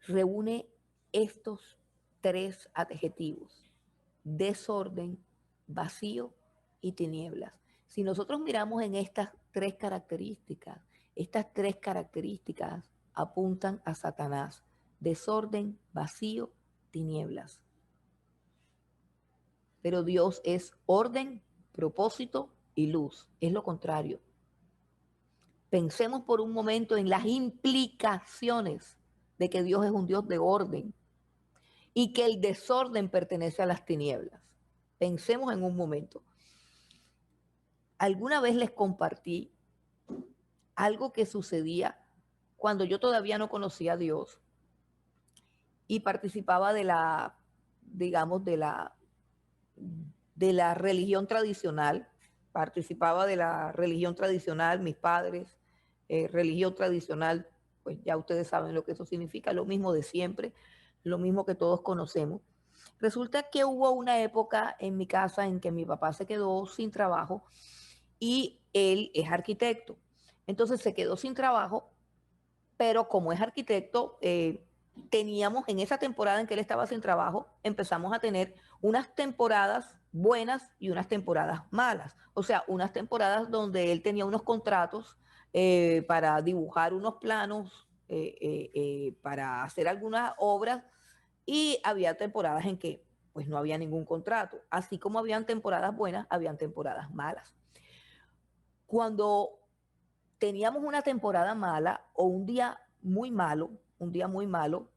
A: reúne estos 3 adjetivos: desorden, vacío y tinieblas. Si nosotros miramos en estas tres características apuntan a Satanás: desorden, vacío, tinieblas. Pero Dios es orden, propósito y luz. Es lo contrario. Pensemos por un momento en las implicaciones de que Dios es un Dios de orden y que el desorden pertenece a las tinieblas. Pensemos en un momento. Alguna vez les compartí algo que sucedía cuando yo todavía no conocía a Dios y participaba de la, digamos, de la religión tradicional. Participaba de la religión tradicional, mis padres, religión tradicional, pues ya ustedes saben lo que eso significa, lo mismo de siempre, lo mismo que todos conocemos. Resulta que hubo una época en mi casa en que mi papá se quedó sin trabajo y él es arquitecto. Entonces se quedó sin trabajo, pero como es arquitecto, teníamos en esa temporada en que él estaba sin trabajo, empezamos a tener unas temporadas buenas y unas temporadas malas. O sea, unas temporadas donde él tenía unos contratos para dibujar unos planos, para hacer algunas obras, y había temporadas en que pues no había ningún contrato. Así como habían temporadas buenas, habían temporadas malas. Cuando teníamos una temporada mala o un día muy malo, un día muy malo,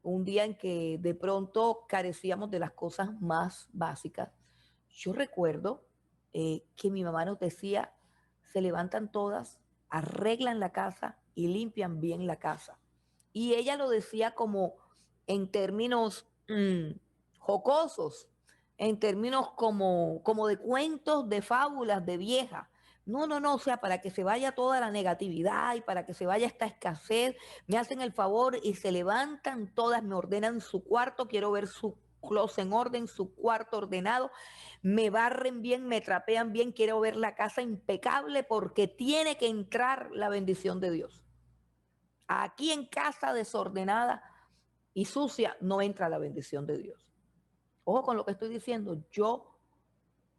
A: un día en que de pronto carecíamos de las cosas más básicas, yo recuerdo que mi mamá nos decía, se levantan todas, arreglan la casa y limpian bien la casa. Y ella lo decía como en términos jocosos, en términos como de cuentos, de fábulas, de vieja. No, no, no, o sea, para que se vaya toda la negatividad y para que se vaya esta escasez, me hacen el favor y se levantan todas, me ordenan su cuarto, quiero ver su closet en orden, su cuarto ordenado, me barren bien, me trapean bien, quiero ver la casa impecable porque tiene que entrar la bendición de Dios. Aquí en casa desordenada y sucia no entra la bendición de Dios. Ojo con lo que estoy diciendo, yo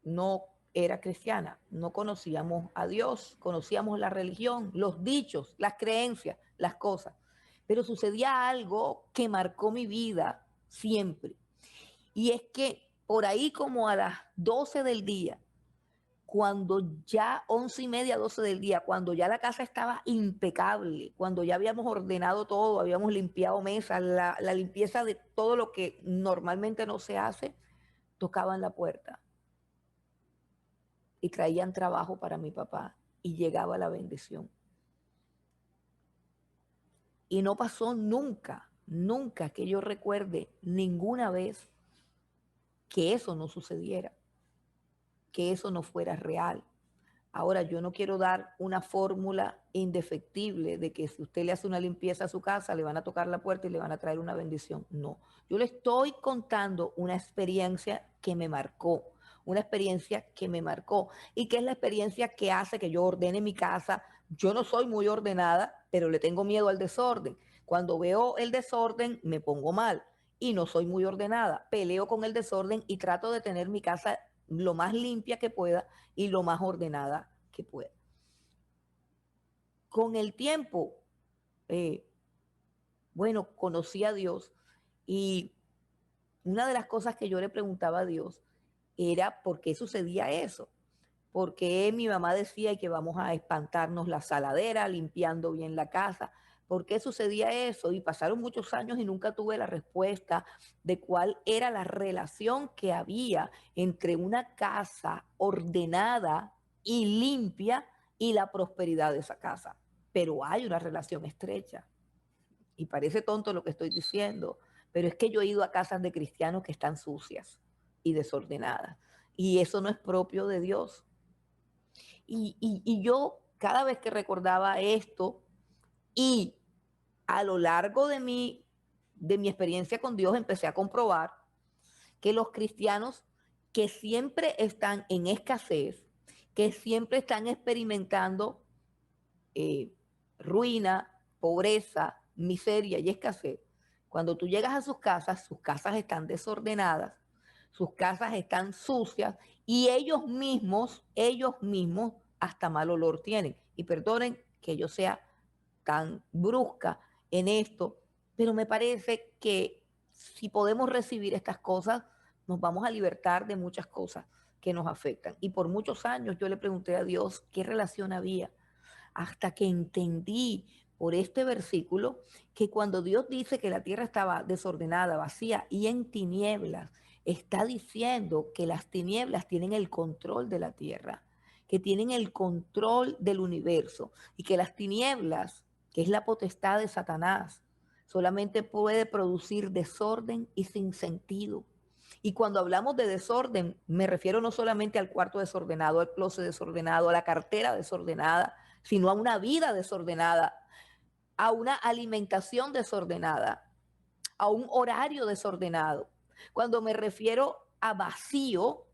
A: no era cristiana, no conocíamos a Dios, conocíamos la religión, los dichos, las creencias, las cosas. Pero sucedía algo que marcó mi vida siempre. Y es que por ahí como a las 12 del día, cuando ya 11:30, 12 del día, cuando ya la casa estaba impecable, cuando ya habíamos ordenado todo, habíamos limpiado mesas, la limpieza de todo lo que normalmente no se hace, tocaban la puerta y traían trabajo para mi papá y llegaba la bendición. Y no pasó nunca, nunca que yo recuerde ninguna vez que eso no sucediera, que eso no fuera real. Ahora, yo no quiero dar una fórmula indefectible de que si usted le hace una limpieza a su casa, le van a tocar la puerta y le van a traer una bendición. No, yo le estoy contando una experiencia que me marcó, una experiencia que me marcó y que es la experiencia que hace que yo ordene mi casa. Yo no soy muy ordenada, pero le tengo miedo al desorden. Cuando veo el desorden, me pongo mal y no soy muy ordenada. Peleo con el desorden y trato de tener mi casa lo más limpia que pueda y lo más ordenada que pueda. Con el tiempo, eh, bueno, conocí a Dios y una de las cosas que yo le preguntaba a Dios era por qué sucedía eso. Porque mi mamá decía que vamos a espantarnos la saladera, limpiando bien la casa. ¿Por qué sucedía eso? Y pasaron muchos años y nunca tuve la respuesta de cuál era la relación que había entre una casa ordenada y limpia y la prosperidad de esa casa. Pero hay una relación estrecha. Y parece tonto lo que estoy diciendo, pero es que yo he ido a casas de cristianos que están sucias y desordenadas. Y eso no es propio de Dios. Y yo cada vez que recordaba esto y a lo largo de mi experiencia con Dios empecé a comprobar que los cristianos que siempre están en escasez, que siempre están experimentando eh, ruina, pobreza, miseria y escasez, cuando tú llegas a sus casas están desordenadas, sus casas están sucias y ellos mismos hasta mal olor tienen. Y perdonen que yo sea tan brusca en esto, pero me parece que si podemos recibir estas cosas, nos vamos a libertar de muchas cosas que nos afectan. Y por muchos años yo le pregunté a Dios qué relación había hasta que entendí por este versículo que cuando Dios dice que la tierra estaba desordenada, vacía y en tinieblas, está diciendo que las tinieblas tienen el control de la tierra, que tienen el control del universo y que las tinieblas, que es la potestad de Satanás, solamente puede producir desorden y sin sentido. Y cuando hablamos de desorden, me refiero no solamente al cuarto desordenado, al closet desordenado, a la cartera desordenada, sino a una vida desordenada, a una alimentación desordenada, a un horario desordenado. Cuando me refiero a vacío,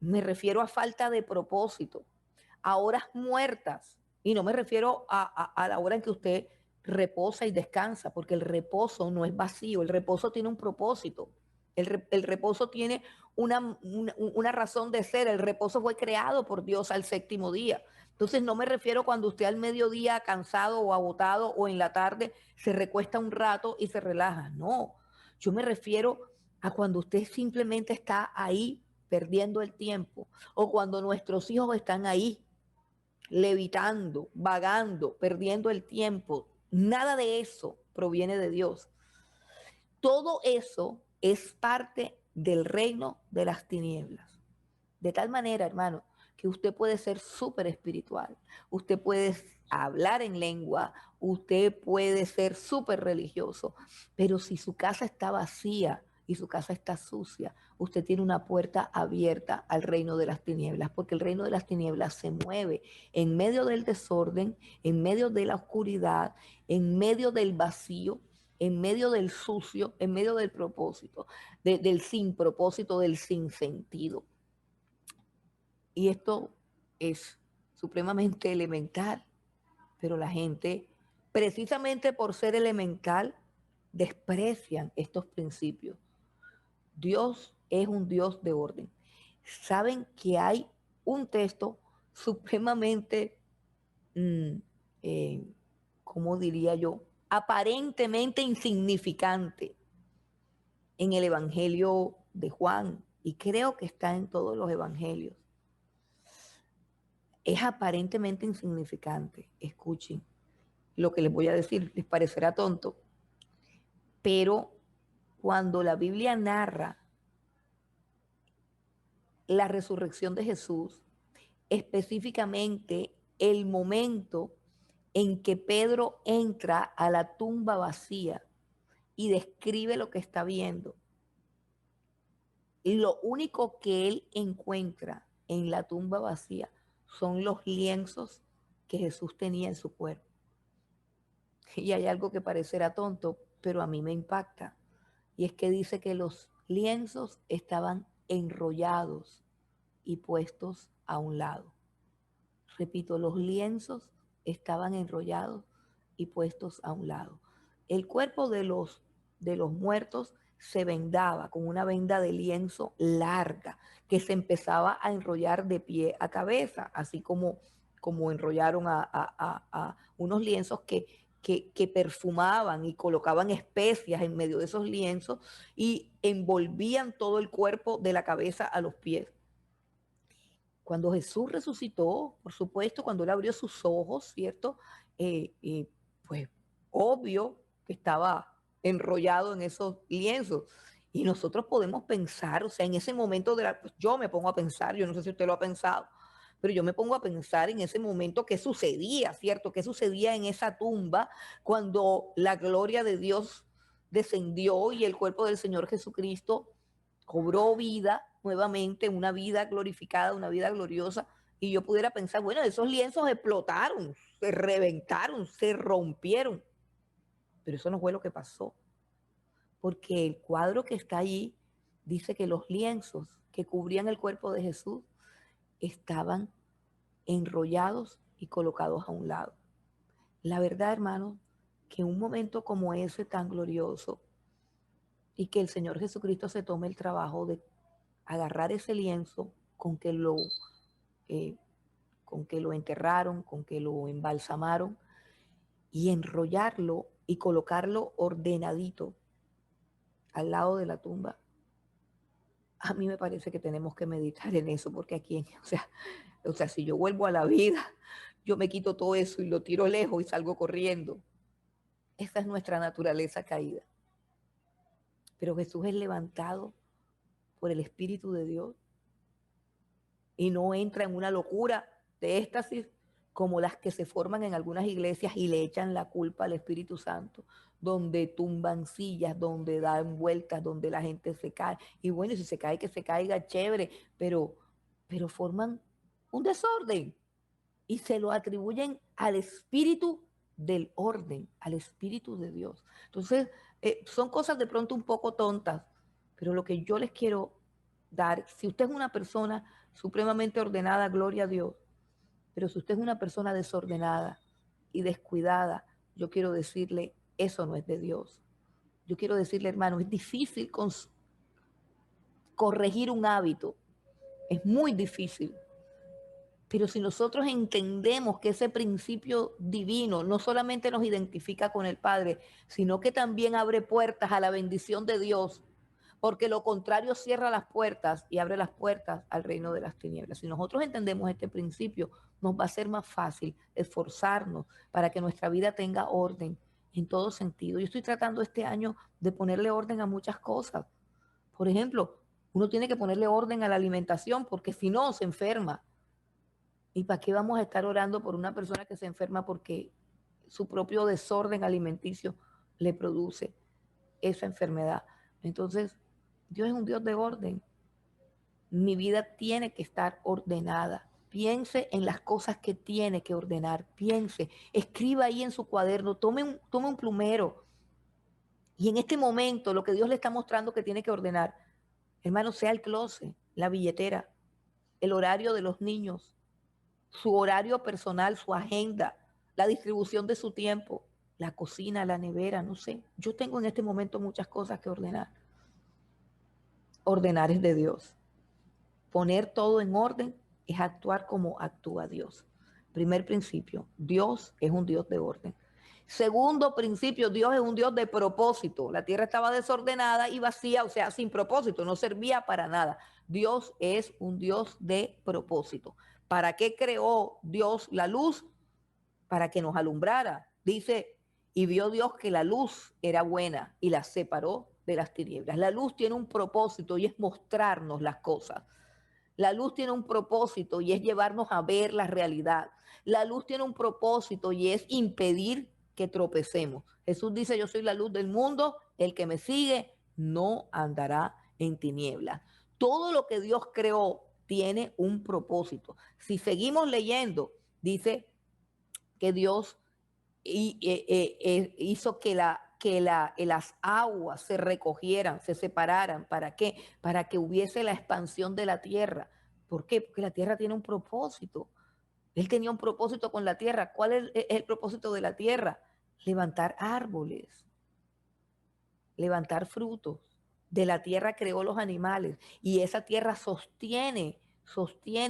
A: me refiero a falta de propósito, a horas muertas. Y no me refiero a la hora en que usted reposa y descansa, porque el reposo no es vacío, el reposo tiene un propósito. El reposo tiene una razón de ser, el reposo fue creado por Dios al séptimo día. Entonces no me refiero cuando usted al mediodía cansado o agotado o en la tarde se recuesta un rato y se relaja. No, yo me refiero a cuando usted simplemente está ahí perdiendo el tiempo o cuando nuestros hijos están ahí levitando, vagando, perdiendo el tiempo. Nada de eso proviene de Dios. Todo eso es parte del reino de las tinieblas. De tal manera, hermano, que usted puede ser súper espiritual, usted puede hablar en lengua, usted puede ser súper religioso, pero si su casa está vacía y su casa está sucia, usted tiene una puerta abierta al reino de las tinieblas, porque el reino de las tinieblas se mueve en medio del desorden, en medio de la oscuridad, en medio del vacío, en medio del sucio, en medio del propósito, del sin propósito, del sin sentido. Y esto es supremamente elemental, pero la gente, precisamente por ser elemental, desprecian estos principios. Dios es un Dios de orden. Saben que hay un texto supremamente, mm, eh, ¿cómo diría yo? Aparentemente insignificante en el Evangelio de Juan, y creo que está en todos los evangelios. Es aparentemente insignificante. Escuchen lo que les voy a decir, les parecerá tonto, pero cuando la Biblia narra la resurrección de Jesús, específicamente el momento en que Pedro entra a la tumba vacía y describe lo que está viendo, y lo único que él encuentra en la tumba vacía son los lienzos que Jesús tenía en su cuerpo. Y hay algo que parecerá tonto, pero a mí me impacta. Y es que dice que los lienzos estaban enrollados y puestos a un lado. Repito, los lienzos estaban enrollados y puestos a un lado. El cuerpo de los muertos se vendaba con una venda de lienzo larga que se empezaba a enrollar de pie a cabeza, así como enrollaron a unos lienzos que perfumaban y colocaban especias en medio de esos lienzos y envolvían todo el cuerpo de la cabeza a los pies. Cuando Jesús resucitó, por supuesto, cuando él abrió sus ojos, ¿cierto? Pues obvio que estaba enrollado en esos lienzos. Y nosotros podemos pensar, o sea, en ese momento pues yo me pongo a pensar, yo no sé si usted lo ha pensado, pero yo me pongo a pensar en ese momento qué sucedía, ¿cierto? ¿Qué sucedía en esa tumba cuando la gloria de Dios descendió y el cuerpo del Señor Jesucristo cobró vida nuevamente, una vida glorificada, una vida gloriosa, y yo pudiera pensar, bueno, esos lienzos explotaron, se reventaron, se rompieron, pero eso no fue lo que pasó, porque el cuadro que está allí dice que los lienzos que cubrían el cuerpo de Jesús estaban enrollados y colocados a un lado. La verdad, hermano, que un momento como ese tan glorioso y que el Señor Jesucristo se tome el trabajo de agarrar ese lienzo eh, con que lo enterraron, con que lo embalsamaron y enrollarlo y colocarlo ordenadito al lado de la tumba. A mí me parece que tenemos que meditar en eso, porque aquí, o sea, si yo vuelvo a la vida, yo me quito todo eso y lo tiro lejos y salgo corriendo. Esa es nuestra naturaleza caída. Pero Jesús es levantado por el Espíritu de Dios y no entra en una locura de éxtasis como las que se forman en algunas iglesias y le echan la culpa al Espíritu Santo, donde tumban sillas, donde dan vueltas, donde la gente se cae. Y bueno, si se cae, que se caiga, chévere, pero forman un desorden y se lo atribuyen al Espíritu del orden, al Espíritu de Dios. Entonces, son cosas de pronto un poco tontas, pero lo que yo les quiero dar, si usted es una persona supremamente ordenada, gloria a Dios, pero si usted es una persona desordenada y descuidada, yo quiero decirle, eso no es de Dios. Yo quiero decirle, hermano, es difícil corregir un hábito, es muy difícil. Pero si nosotros entendemos que ese principio divino no solamente nos identifica con el Padre, sino que también abre puertas a la bendición de Dios, porque lo contrario cierra las puertas y abre las puertas al reino de las tinieblas. Si nosotros entendemos este principio, nos va a ser más fácil esforzarnos para que nuestra vida tenga orden en todo sentido. Yo estoy tratando este año de ponerle orden a muchas cosas. Por ejemplo, Uno tiene que ponerle orden a la alimentación porque si no se enferma. ¿Y para qué vamos a estar orando por una persona que se enferma porque su propio desorden alimenticio le produce esa enfermedad? Entonces, Dios es un Dios de orden. Mi vida tiene que estar ordenada. Piense en las cosas que tiene que ordenar. Piense, escriba ahí en su cuaderno, tome un plumero. Y en este momento, lo que Dios le está mostrando que tiene que ordenar, hermano, sea el closet, la billetera, el horario de los niños, su horario personal, su agenda, la distribución de su tiempo, la cocina, la nevera, no sé. Yo tengo en este momento muchas cosas que ordenar. Ordenar es de Dios. Poner todo en orden es actuar como actúa Dios. Primer principio, Dios es un Dios de orden. Segundo principio, Dios es un Dios de propósito. La tierra estaba desordenada y vacía, o sea, sin propósito, no servía para nada. Dios es un Dios de propósito. ¿Para qué creó Dios la luz? Para que nos alumbrara. Dice, y vio Dios que la luz era buena y la separó de las tinieblas. La luz tiene un propósito y es mostrarnos las cosas. La luz tiene un propósito y es llevarnos a ver la realidad. La luz tiene un propósito y es impedir que tropecemos. Jesús dice, yo soy la luz del mundo, el que me sigue no andará en tinieblas. Todo lo que Dios creó tiene un propósito. Si seguimos leyendo, dice que Dios hizo que las aguas se recogieran, se separaran. ¿Para qué? Para que hubiese la expansión de la tierra. ¿Por qué? Porque la tierra tiene un propósito. Él tenía un propósito con la tierra. ¿Cuál es el propósito de la tierra? Levantar árboles, levantar frutos. De la tierra creó los animales y esa tierra sostiene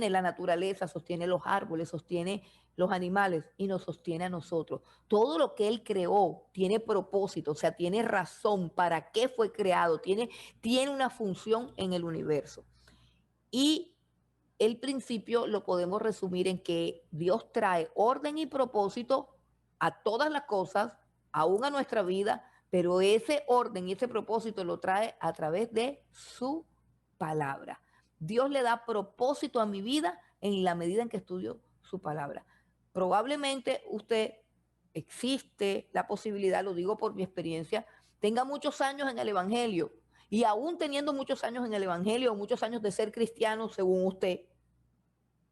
A: la naturaleza, sostiene los árboles, sostiene los animales y nos sostiene a nosotros. Todo lo que Él creó tiene propósito, o sea, tiene razón para qué fue creado, tiene una función en el universo. Y el principio lo podemos resumir en que Dios trae orden y propósito a todas las cosas, aún a nuestra vida, pero ese orden y ese propósito lo trae a través de su palabra. Dios le da propósito a mi vida en la medida en que estudio su palabra. Probablemente usted existe la posibilidad, lo digo por mi experiencia, tenga muchos años en el Evangelio y aún teniendo muchos años en el Evangelio, muchos años de ser cristiano, según usted,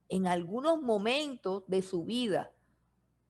A: en algunos momentos de su vida,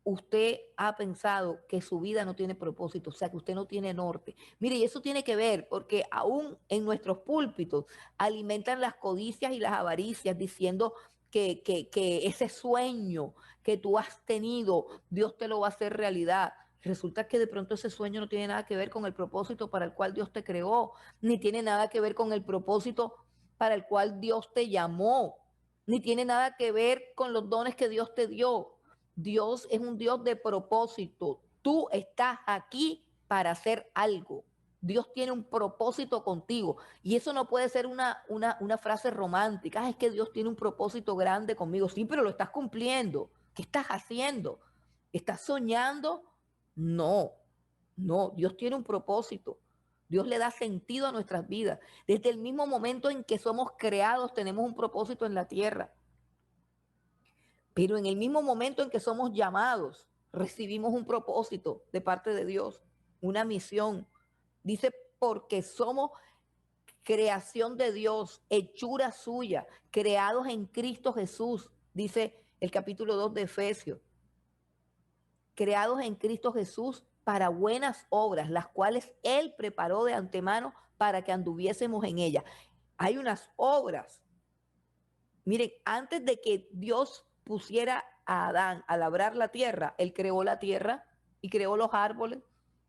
A: usted ha pensado que su vida no tiene propósito, o sea, que usted no tiene norte. Mire, y eso tiene que ver porque aún en nuestros púlpitos alimentan las codicias y las avaricias diciendo que ese sueño que tú has tenido, Dios te lo va a hacer realidad. Resulta que de pronto ese sueño no tiene nada que ver con el propósito para el cual Dios te creó, ni tiene nada que ver con el propósito para el cual Dios te llamó, ni tiene nada que ver con los dones que Dios te dio. Dios es un Dios de propósito. Tú estás aquí para hacer algo. Dios tiene un propósito contigo. Y eso no puede ser una frase romántica. Ah, es que Dios tiene un propósito grande conmigo. Sí, pero lo estás cumpliendo. ¿Qué estás haciendo? ¿Estás soñando? No, no. Dios tiene un propósito. Dios le da sentido a nuestras vidas. Desde el mismo momento en que somos creados, tenemos un propósito en la tierra. Pero en el mismo momento en que somos llamados, recibimos un propósito de parte de Dios, una misión. Dice, porque somos creación de Dios, hechura suya, creados en Cristo Jesús, dice el capítulo 2 de Efesios, creados en Cristo Jesús para buenas obras, las cuales Él preparó de antemano para que anduviésemos en ellas. Hay unas obras. Miren, antes de que Dios pusiera a Adán a labrar la tierra, él creó la tierra y creó los árboles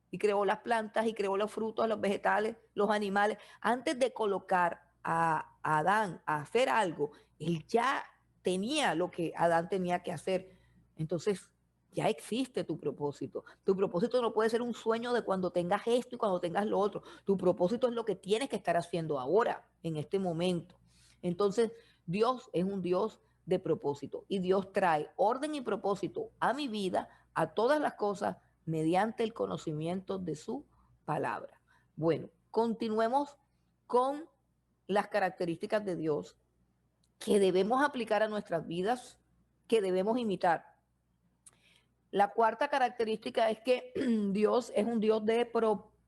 A: y creó las plantas y creó los frutos, los vegetales, los animales. Antes de colocar a Adán a hacer algo, él ya tenía lo que Adán tenía que hacer. Entonces, ya existe tu propósito. Tu propósito no puede ser un sueño de cuando tengas esto y cuando tengas lo otro. Tu propósito es lo que tienes que estar haciendo ahora, en este momento. Entonces, Dios es un Dios de propósito y Dios trae orden y propósito a mi vida, a todas las cosas, mediante el conocimiento de su palabra. Bueno, continuemos con las características de Dios que debemos aplicar a nuestras vidas, que debemos imitar. La cuarta característica es que Dios es un Dios de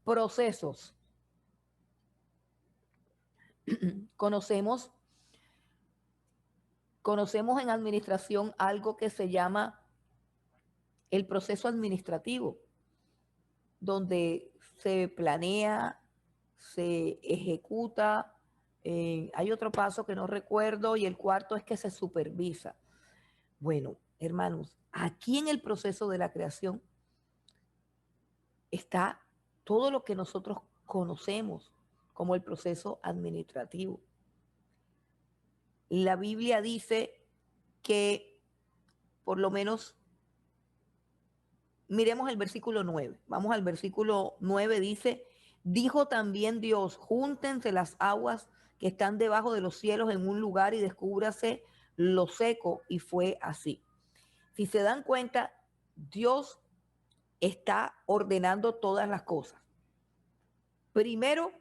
A: procesos. Conocemos, conocemos en administración algo que se llama el proceso administrativo, donde se planea, se ejecuta, hay otro paso que no recuerdo y el cuarto es que se supervisa. Bueno, hermanos, aquí en el proceso de la creación está todo lo que nosotros conocemos como el proceso administrativo. La Biblia dice que, por lo menos, miremos el versículo 9. Vamos al versículo 9, dice, dijo también Dios, júntense las aguas que están debajo de los cielos en un lugar y descúbrase lo seco, y fue así. Si se dan cuenta, Dios está ordenando todas las cosas. Primero,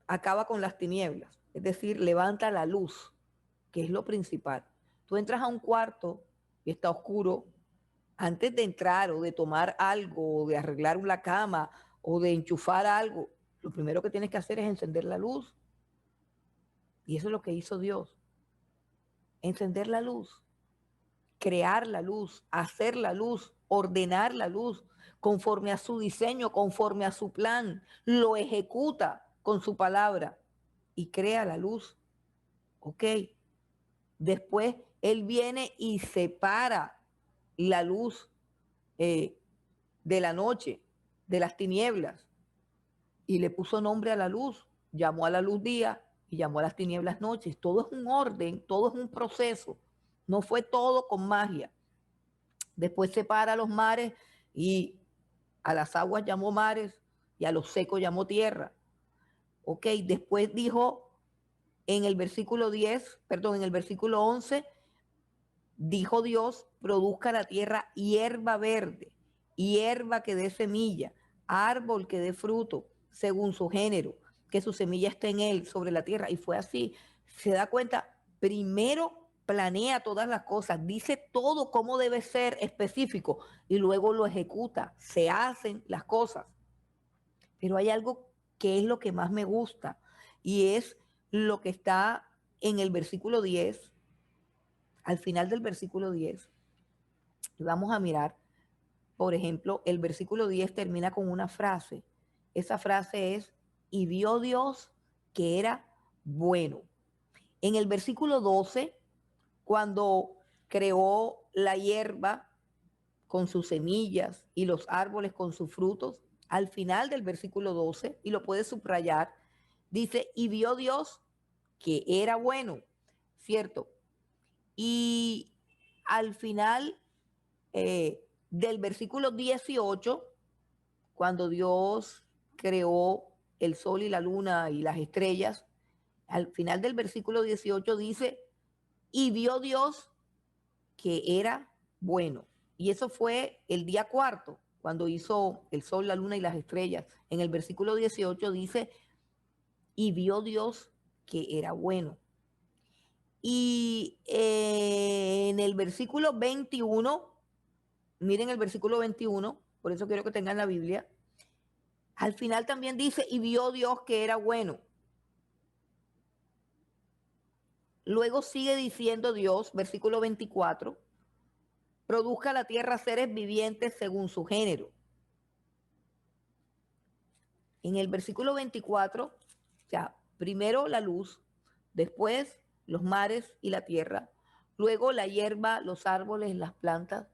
A: acaba con las tinieblas, es decir, levanta la luz, que es lo principal. Tú entras a un cuarto y está oscuro. Antes de entrar o de tomar algo, o de arreglar la cama, o de enchufar algo, lo primero que tienes que hacer es encender la luz. Y eso es lo que hizo Dios. Encender la luz, crear la luz, hacer la luz, ordenar la luz, conforme a su diseño, conforme a su plan. Lo ejecuta con su palabra y crea la luz. ¿Ok? Después Él viene y separa la luz de la noche, de las tinieblas, y le puso nombre a la luz, llamó a la luz día y llamó a las tinieblas noches. Todo es un orden, todo es un proceso, no fue todo con magia. Después separa los mares y a las aguas llamó mares y a los secos llamó tierra. Ok, después dijo en el versículo 10, perdón, en el versículo 11, dijo Dios, produzca la tierra hierba verde, hierba que dé semilla, árbol que dé fruto, según su género, que su semilla esté en él, sobre la tierra. Y fue así. Se da cuenta, primero planea todas las cosas, dice todo cómo debe ser específico y luego lo ejecuta, se hacen las cosas. Pero hay algo que es lo que más me gusta y es lo que está en el versículo 10, al final del versículo 10. Y vamos a mirar, por ejemplo, el versículo 10 termina con una frase. Esa frase es, y vio Dios que era bueno. En el versículo 12, cuando creó la hierba con sus semillas y los árboles con sus frutos, al final del versículo 12, y lo puedes subrayar, dice, y vio Dios que era bueno, ¿cierto? Y al final del versículo 18, cuando Dios creó el sol y la luna y las estrellas, al final del versículo 18 dice, y vio Dios que era bueno. Y eso fue el día cuarto, cuando hizo el sol, la luna y las estrellas. En el versículo 18 dice, y vio Dios que era bueno. Y en el versículo 21, miren el versículo 21, por eso quiero que tengan la Biblia. Al final también dice, y vio Dios que era bueno. Luego sigue diciendo Dios, versículo 24, produzca la tierra seres vivientes según su género. En el versículo 24, o sea, primero la luz, después los mares y la tierra, luego la hierba, los árboles, las plantas,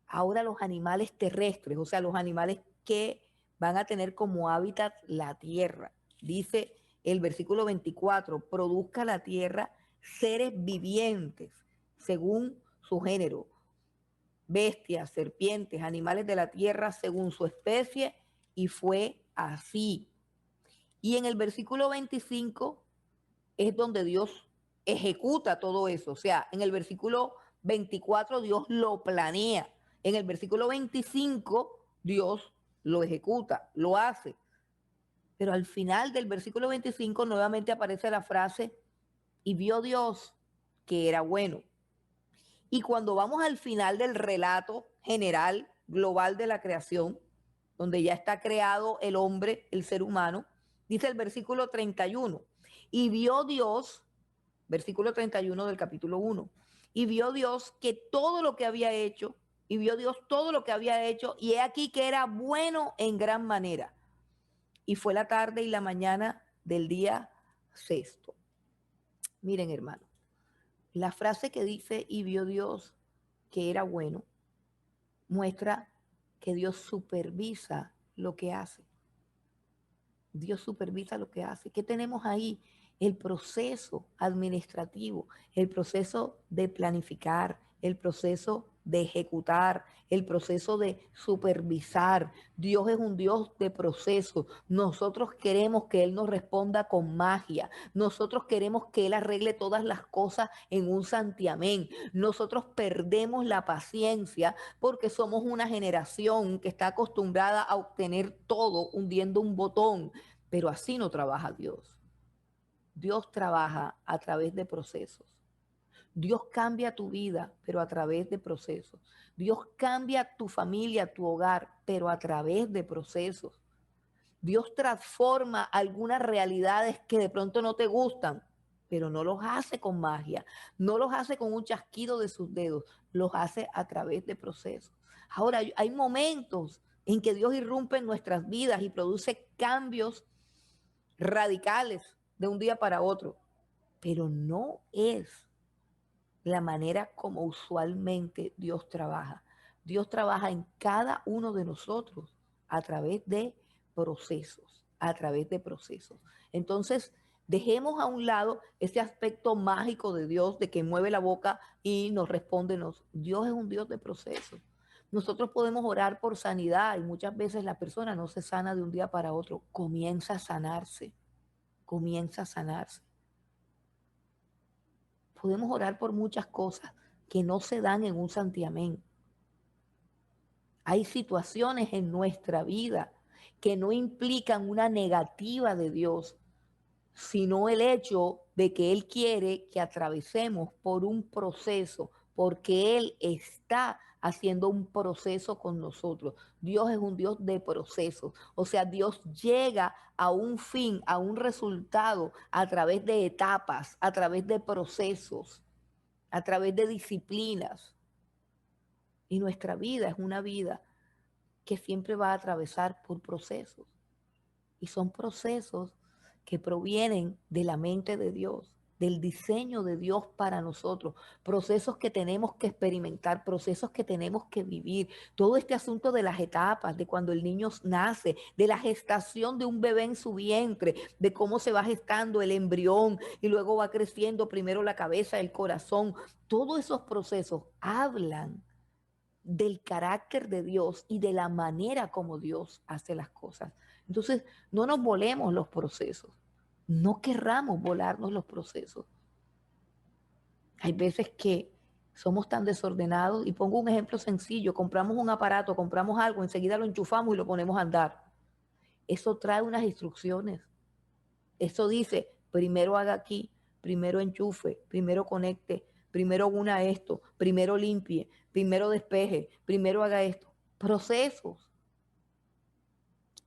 A: ahora los animales terrestres, o sea, los animales que van a tener como hábitat la tierra. Dice el versículo 24, produzca la tierra seres vivientes según su género, bestias, serpientes, animales de la tierra según su especie, y fue así. Y en el versículo 25 es donde Dios ejecuta todo eso. O sea, en el versículo 24 Dios lo planea. En el versículo 25 Dios lo ejecuta, lo hace. Pero al final del versículo 25 nuevamente aparece la frase, y vio Dios que era bueno. Y cuando vamos al final del relato general, global de la creación, donde ya está creado el hombre, el ser humano, dice el versículo 31, y vio Dios, versículo 31 del capítulo 1, y vio Dios que todo lo que había hecho, y vio Dios todo lo que había hecho, y he aquí que era bueno en gran manera. Y fue la tarde y la mañana del día sexto. Miren, hermano, la frase que dice, y vio Dios que era bueno, muestra que Dios supervisa lo que hace. Dios supervisa lo que hace. ¿Qué tenemos ahí? El proceso administrativo, el proceso de planificar, el proceso de ejecutar, el proceso de supervisar. Dios es un Dios de proceso. Nosotros queremos que Él nos responda con magia. Nosotros queremos que Él arregle todas las cosas en un santiamén. Nosotros perdemos la paciencia porque somos una generación que está acostumbrada a obtener todo hundiendo un botón. Pero así no trabaja Dios. Dios trabaja a través de procesos. Dios cambia tu vida, pero a través de procesos. Dios cambia tu familia, tu hogar, pero a través de procesos. Dios transforma algunas realidades que de pronto no te gustan, pero no los hace con magia, no los hace con un chasquido de sus dedos, los hace a través de procesos. Ahora, hay momentos en que Dios irrumpe en nuestras vidas y produce cambios radicales de un día para otro, pero no es la manera como usualmente Dios trabaja. Dios trabaja en cada uno de nosotros a través de procesos, a través de procesos. Entonces, dejemos a un lado ese aspecto mágico de Dios, de que mueve la boca y nos responde. Dios es un Dios de procesos. Nosotros podemos orar por sanidad y muchas veces la persona no se sana de un día para otro, comienza a sanarse, comienza a sanarse. Podemos orar por muchas cosas que no se dan en un santiamén. Hay situaciones en nuestra vida que no implican una negativa de Dios, sino el hecho de que Él quiere que atravesemos por un proceso, porque Él está haciendo un proceso con nosotros. Dios es un Dios de procesos, o sea, Dios llega a un fin, a un resultado a través de etapas, a través de procesos, a través de disciplinas. Y nuestra vida es una vida que siempre va a atravesar por procesos. Y son procesos que provienen de la mente de Dios, del diseño de Dios para nosotros, procesos que tenemos que experimentar, procesos que tenemos que vivir. Todo este asunto de las etapas, de cuando el niño nace, de la gestación de un bebé en su vientre, de cómo se va gestando el embrión y luego va creciendo primero la cabeza, el corazón. Todos esos procesos hablan del carácter de Dios y de la manera como Dios hace las cosas. Entonces, no nos volemos los procesos, no querramos volarnos los procesos. Hay veces que somos tan desordenados, y pongo un ejemplo sencillo, compramos un aparato, compramos algo, enseguida lo enchufamos y lo ponemos a andar. Eso trae unas instrucciones. Eso dice, primero haga aquí, primero enchufe, primero conecte, primero una esto, primero limpie, primero despeje, primero haga esto. Procesos.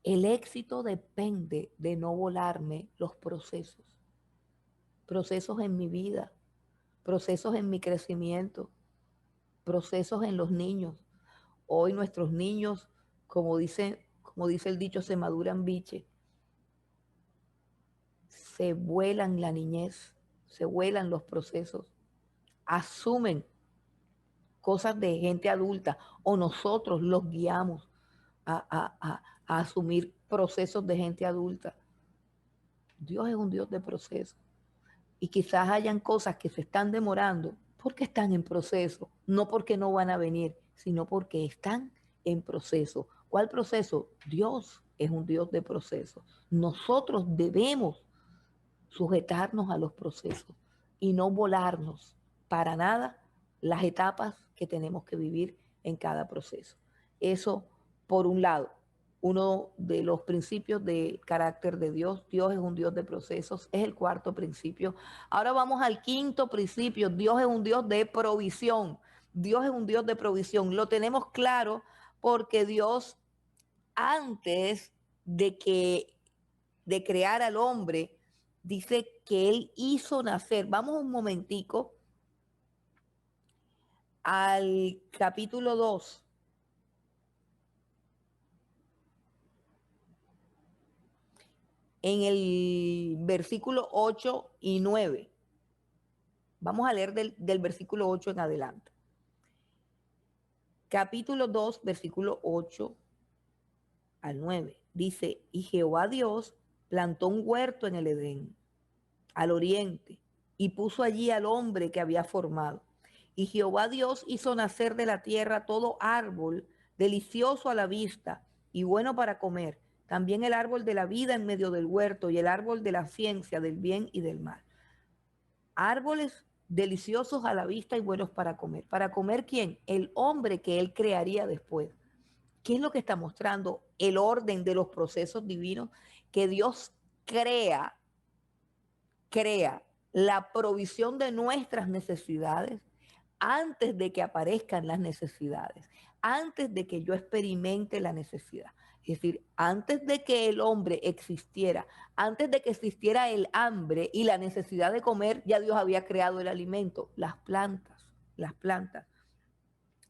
A: El éxito depende de no volarme los procesos. Procesos en mi vida, procesos en mi crecimiento, procesos en los niños. Hoy nuestros niños, como dice el dicho, se maduran biche, se vuelan la niñez, se vuelan los procesos, asumen cosas de gente adulta o nosotros los guiamos a asumir procesos de gente adulta. Dios es un Dios de procesos y quizás hayan cosas que se están demorando porque están en proceso, no porque no van a venir, sino porque están en proceso. ¿Cuál proceso? Dios es un Dios de procesos. Nosotros debemos sujetarnos a los procesos y no volarnos para nada las etapas que tenemos que vivir en cada proceso. Eso por un lado. uno de los principios de carácter de Dios. Dios es un Dios de procesos, es el cuarto principio. Ahora vamos al quinto principio. Dios es un Dios de provisión. Dios es un Dios de provisión. Lo tenemos claro porque Dios, antes de crear al hombre, dice que Él hizo nacer. Vamos un momentico al capítulo 2. En el versículo 8 y 9. Vamos a leer del versículo 8 en adelante. Capítulo 2, versículo 8 al 9. Dice, y Jehová Dios plantó un huerto en el Edén, al oriente, y puso allí al hombre que había formado. Y Jehová Dios hizo nacer de la tierra todo árbol delicioso a la vista y bueno para comer, también el árbol de la vida en medio del huerto y el árbol de la ciencia del bien y del mal. Árboles deliciosos a la vista y buenos para comer. ¿Para comer quién? El hombre que él crearía después. ¿Qué es lo que está mostrando? El orden de los procesos divinos que Dios crea, crea la provisión de nuestras necesidades antes de que aparezcan las necesidades, antes de que yo experimente la necesidad. Es decir, antes de que el hombre existiera, antes de que existiera el hambre y la necesidad de comer, ya Dios había creado el alimento, las plantas, las plantas.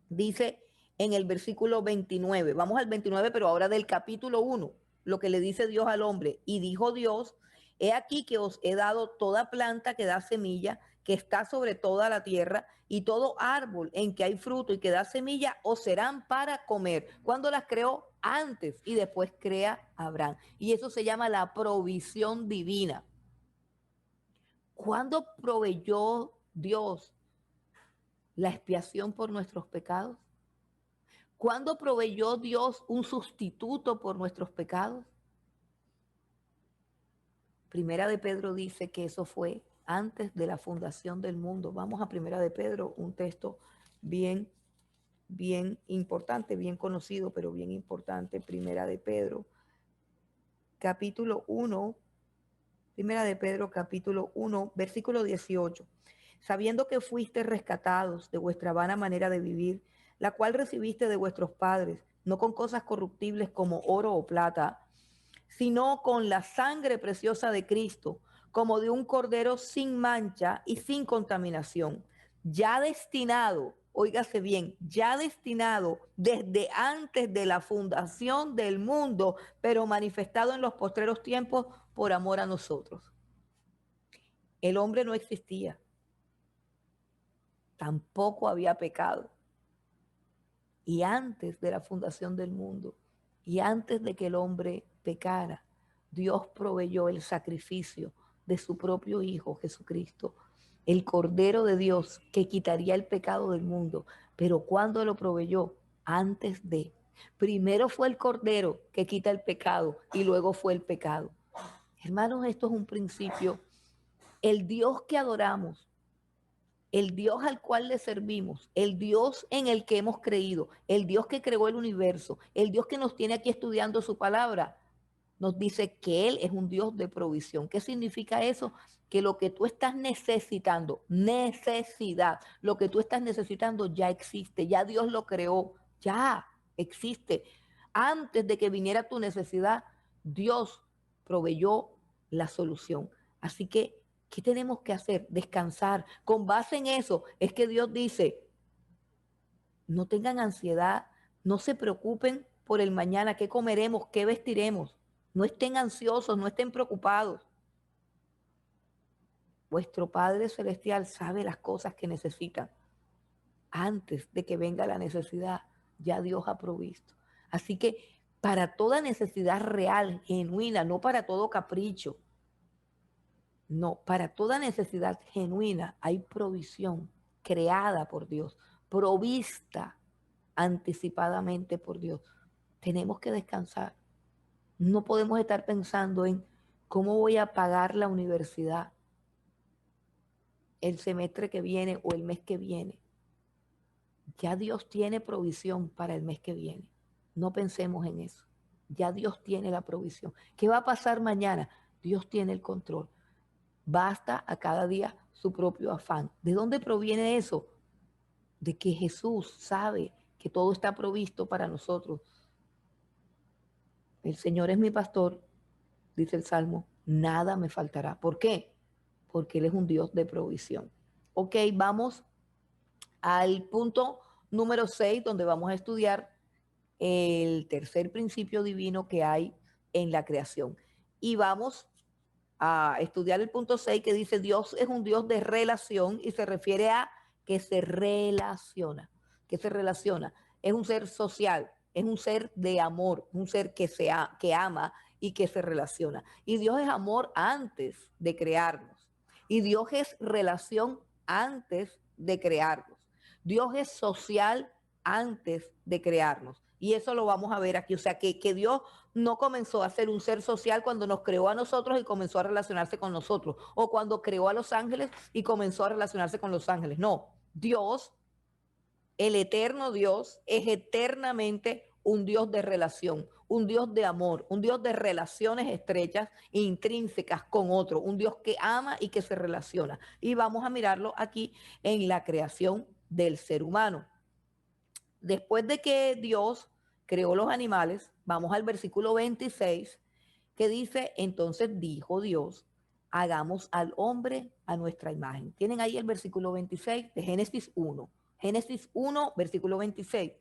A: Dice en el versículo 29, vamos al 29, pero ahora del capítulo 1, lo que le dice Dios al hombre. Y dijo Dios, he aquí que os he dado toda planta que da semilla, que está sobre toda la tierra, y todo árbol en que hay fruto y que da semilla, os serán para comer. ¿Cuándo las creó? Antes, y después crea a Abraham. Y eso se llama la provisión divina. ¿Cuándo proveyó Dios la expiación por nuestros pecados? ¿Cuándo proveyó Dios un sustituto por nuestros pecados? Primera de Pedro dice que eso fue antes de la fundación del mundo. Vamos a Primera de Pedro, un texto bien, bien importante, bien conocido, pero bien importante. Primera de Pedro, capítulo 1, Primera de Pedro, capítulo 1, versículo 18. Sabiendo que fuiste rescatados de vuestra vana manera de vivir, la cual recibiste de vuestros padres, no con cosas corruptibles como oro o plata, sino con la sangre preciosa de Cristo, como de un cordero sin mancha y sin contaminación, ya destinado, óigase bien, ya destinado desde antes de la fundación del mundo, pero manifestado en los postreros tiempos por amor a nosotros. El hombre no existía, tampoco había pecado. Y antes de la fundación del mundo, y antes de que el hombre pecara, Dios proveyó el sacrificio de su propio Hijo Jesucristo, el Cordero de Dios que quitaría el pecado del mundo. Pero ¿cuándo lo proveyó? Antes de. Primero fue el Cordero que quita el pecado y luego fue el pecado. Hermanos, esto es un principio. El Dios que adoramos, el Dios al cual le servimos, el Dios en el que hemos creído, el Dios que creó el universo, el Dios que nos tiene aquí estudiando su palabra, nos dice que Él es un Dios de provisión. ¿Qué significa eso? Que lo que tú estás necesitando, necesidad, lo que tú estás necesitando ya existe, ya Dios lo creó, ya existe. Antes de que viniera tu necesidad, Dios proveyó la solución. Así que, ¿qué tenemos que hacer? Descansar. Con base en eso es que Dios dice, no tengan ansiedad, no se preocupen por el mañana, qué comeremos, qué vestiremos. No estén ansiosos, no estén preocupados. Vuestro Padre Celestial sabe las cosas que necesitan. Antes de que venga la necesidad, ya Dios ha provisto. Así que para toda necesidad real, genuina, no para todo capricho, no, para toda necesidad genuina hay provisión creada por Dios, provista anticipadamente por Dios. Tenemos que descansar. No podemos estar pensando en cómo voy a pagar la universidad el semestre que viene o el mes que viene. Ya Dios tiene provisión para el mes que viene. No pensemos en eso. Ya Dios tiene la provisión. ¿Qué va a pasar mañana? Dios tiene el control. Basta a cada día su propio afán. ¿De dónde proviene eso? De que Jesús sabe que todo está provisto para nosotros. El Señor es mi pastor, dice el Salmo, nada me faltará. ¿Por qué? Porque Él es un Dios de provisión. Ok, vamos al punto número 6, donde vamos a estudiar el tercer principio divino que hay en la creación. Y vamos a estudiar el punto 6 que dice Dios es un Dios de relación y se refiere a que se relaciona. ¿Qué se relaciona? Es un ser social, es un ser de amor, un ser que ama y que se relaciona. Y Dios es amor antes de crearnos. Y Dios es relación antes de crearnos. Dios es social antes de crearnos. Y eso lo vamos a ver aquí. O sea, que Dios no comenzó a ser un ser social cuando nos creó a nosotros y comenzó a relacionarse con nosotros. O cuando creó a los ángeles y comenzó a relacionarse con los ángeles. No, Dios, el eterno Dios, es eternamente un Dios de relación, un Dios de amor, un Dios de relaciones estrechas e intrínsecas con otro, un Dios que ama y que se relaciona. Y vamos a mirarlo aquí en la creación del ser humano. Después de que Dios creó los animales, vamos al versículo 26, que dice, entonces dijo Dios, hagamos al hombre a nuestra imagen. Tienen ahí el versículo 26 de Génesis 1. Génesis 1, versículo 26.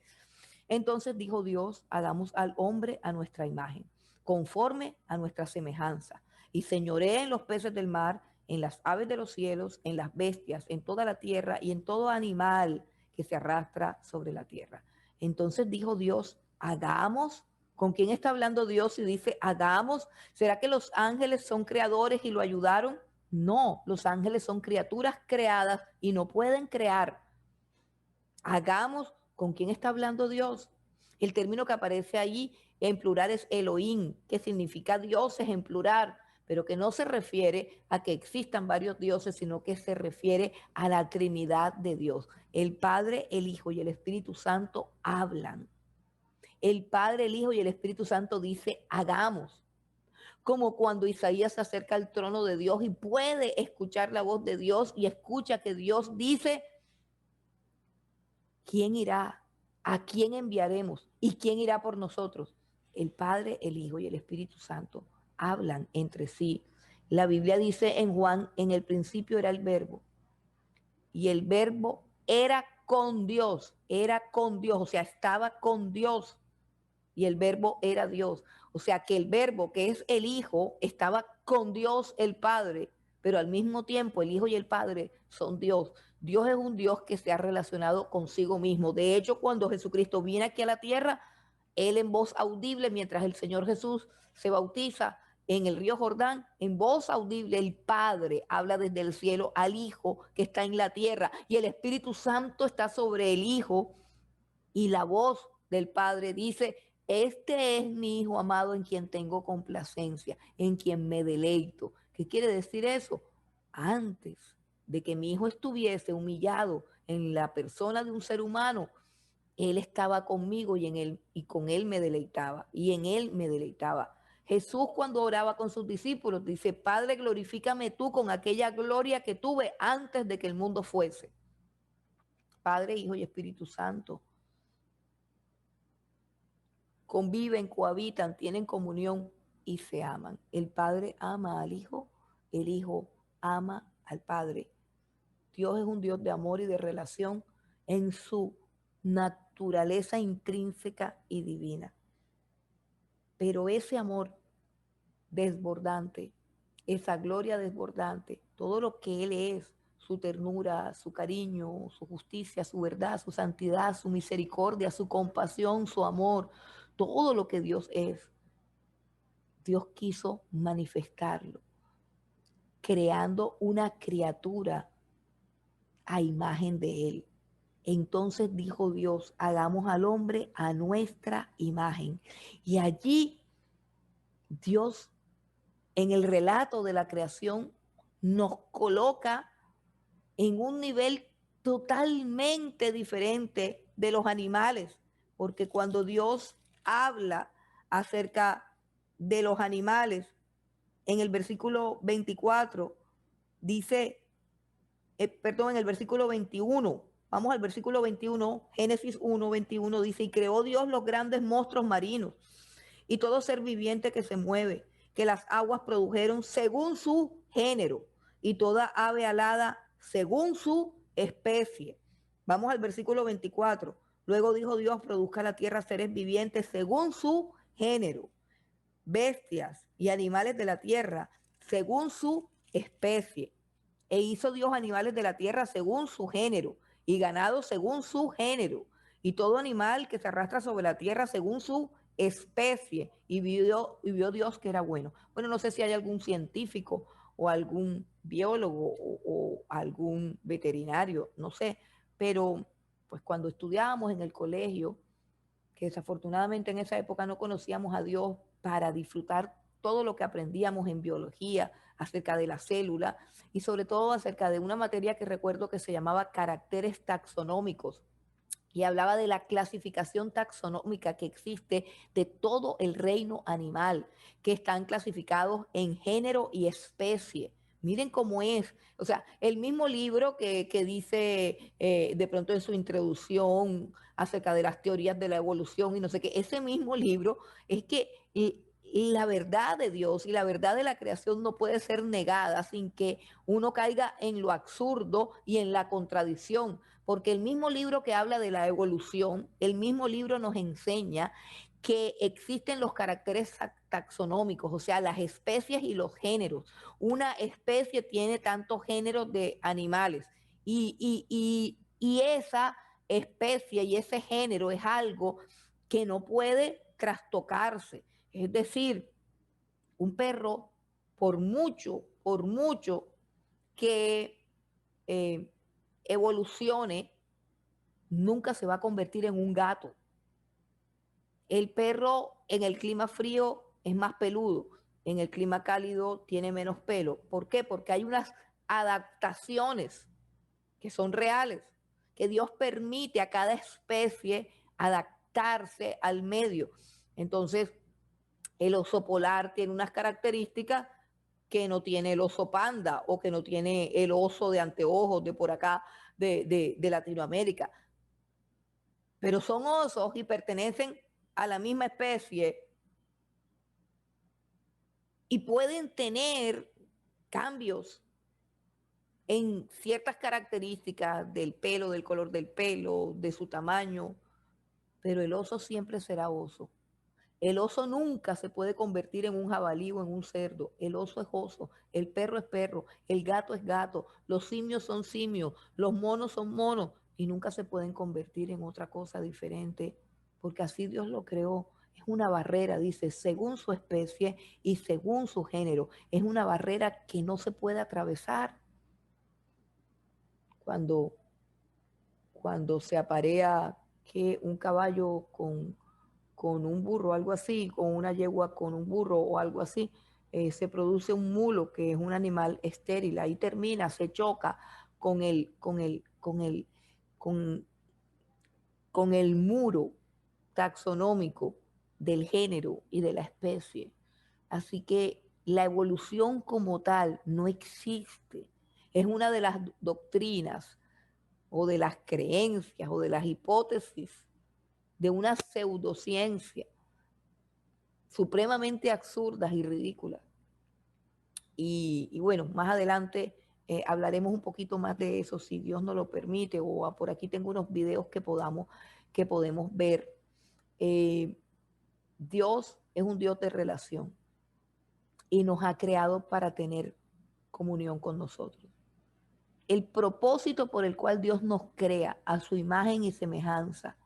A: Entonces dijo Dios, hagamos al hombre a nuestra imagen, conforme a nuestra semejanza, y señoree en los peces del mar, en las aves de los cielos, en las bestias, en toda la tierra y en todo animal que se arrastra sobre la tierra. Entonces dijo Dios, hagamos. ¿Con quién está hablando Dios y dice, hagamos? ¿Será que los ángeles son creadores y lo ayudaron? No, los ángeles son criaturas creadas y no pueden crear. Hagamos. ¿Con quién está hablando Dios? El término que aparece allí en plural es Elohim, que significa dioses en plural, pero que no se refiere a que existan varios dioses, sino que se refiere a la Trinidad de Dios. El Padre, el Hijo y el Espíritu Santo hablan. El Padre, el Hijo y el Espíritu Santo dice, hagamos. Como cuando Isaías se acerca al trono de Dios y puede escuchar la voz de Dios y escucha que Dios dice, ¿quién irá? ¿A quién enviaremos? ¿Y quién irá por nosotros? El Padre, el Hijo y el Espíritu Santo hablan entre sí. La Biblia dice en Juan, en el principio era el verbo, y el verbo era con Dios, o sea, estaba con Dios, y el verbo era Dios. O sea, que el verbo, que es el Hijo, estaba con Dios el Padre, pero al mismo tiempo el Hijo y el Padre son Dios. Dios es un Dios que se ha relacionado consigo mismo. De hecho, cuando Jesucristo viene aquí a la tierra, Él en voz audible, mientras el Señor Jesús se bautiza en el río Jordán, en voz audible, el Padre habla desde el cielo al Hijo que está en la tierra y el Espíritu Santo está sobre el Hijo y la voz del Padre dice, este es mi Hijo amado en quien tengo complacencia, en quien me deleito. ¿Qué quiere decir eso? Antes de que mi hijo estuviese humillado en la persona de un ser humano, Él estaba conmigo y en él y con él me deleitaba y en él me deleitaba. Jesús cuando oraba con sus discípulos dice, Padre, glorifícame tú con aquella gloria que tuve antes de que el mundo fuese. Padre, Hijo y Espíritu Santo conviven, cohabitan, tienen comunión y se aman. El Padre ama al Hijo, el Hijo ama al Padre. Dios es un Dios de amor y de relación en su naturaleza intrínseca y divina. Pero ese amor desbordante, esa gloria desbordante, todo lo que Él es, su ternura, su cariño, su justicia, su verdad, su santidad, su misericordia, su compasión, su amor, todo lo que Dios es, Dios quiso manifestarlo, creando una criatura a imagen de Él. Entonces dijo Dios, hagamos al hombre a nuestra imagen. Y allí Dios, en el relato de la creación, nos coloca en un nivel totalmente diferente de los animales, porque cuando Dios habla acerca de los animales. En el versículo 24 dice, perdón, en el versículo 21, vamos al versículo 21, Génesis 1, 21 dice, y creó Dios los grandes monstruos marinos y todo ser viviente que se mueve, que las aguas produjeron según su género y toda ave alada según su especie. Vamos al versículo 24. Luego dijo Dios, produzca la tierra seres vivientes según su género, bestias y animales de la tierra según su especie. E hizo Dios animales de la tierra según su género, y ganado según su género, y todo animal que se arrastra sobre la tierra según su especie. Y vio Dios que era bueno. Bueno, no sé si hay algún científico o algún biólogo o algún veterinario, no sé, pero pues cuando estudiábamos en el colegio, que desafortunadamente en esa época no conocíamos a Dios para disfrutar todo lo que aprendíamos en biología acerca de la célula y sobre todo acerca de una materia que recuerdo que se llamaba caracteres taxonómicos y hablaba de la clasificación taxonómica que existe de todo el reino animal, que están clasificados en género y especie. Miren cómo es. O sea, el mismo libro que dice de pronto en su introducción acerca de las teorías de la evolución y no sé qué, ese mismo libro es que la verdad de Dios y la verdad de la creación no puede ser negada sin que uno caiga en lo absurdo y en la contradicción, porque el mismo libro que habla de la evolución, el mismo libro nos enseña que existen los caracteres taxonómicos, o sea, las especies y los géneros. Una especie tiene tantos géneros de animales y esa especie y ese género es algo que no puede trastocarse. Es decir, un perro, por mucho que eh, evolucione, nunca se va a convertir en un gato. El perro en el clima frío es más peludo, en el clima cálido tiene menos pelo. ¿Por qué? Porque hay unas adaptaciones que son reales, que Dios permite a cada especie adaptarse al medio. Entonces, el oso polar tiene unas características que no tiene el oso panda o que no tiene el oso de anteojos de por acá, de Latinoamérica. Pero son osos y pertenecen a la misma especie y pueden tener cambios en ciertas características del pelo, del color del pelo, de su tamaño, pero el oso siempre será oso. El oso nunca se puede convertir en un jabalí o en un cerdo. El oso es oso, el perro es perro, el gato es gato, los simios son simios, los monos son monos y nunca se pueden convertir en otra cosa diferente porque así Dios lo creó. Es una barrera, dice, según su especie y según su género. Es una barrera que no se puede atravesar cuando, cuando se aparea que un caballo con un burro, algo así, con una yegua con un burro o algo así, se produce un mulo que es un animal estéril, ahí termina, se choca con, con el muro taxonómico del género y de la especie. Así que la evolución como tal no existe. Es una de las doctrinas o de las creencias o de las hipótesis de una pseudociencia supremamente absurdas y ridículas. Y bueno, más adelante hablaremos un poquito más de eso, si Dios nos lo permite, o por aquí tengo unos videos que podemos ver. Eh, Dios es un Dios de relación y nos ha creado para tener comunión con nosotros. El propósito por el cual Dios nos crea a su imagen y semejanza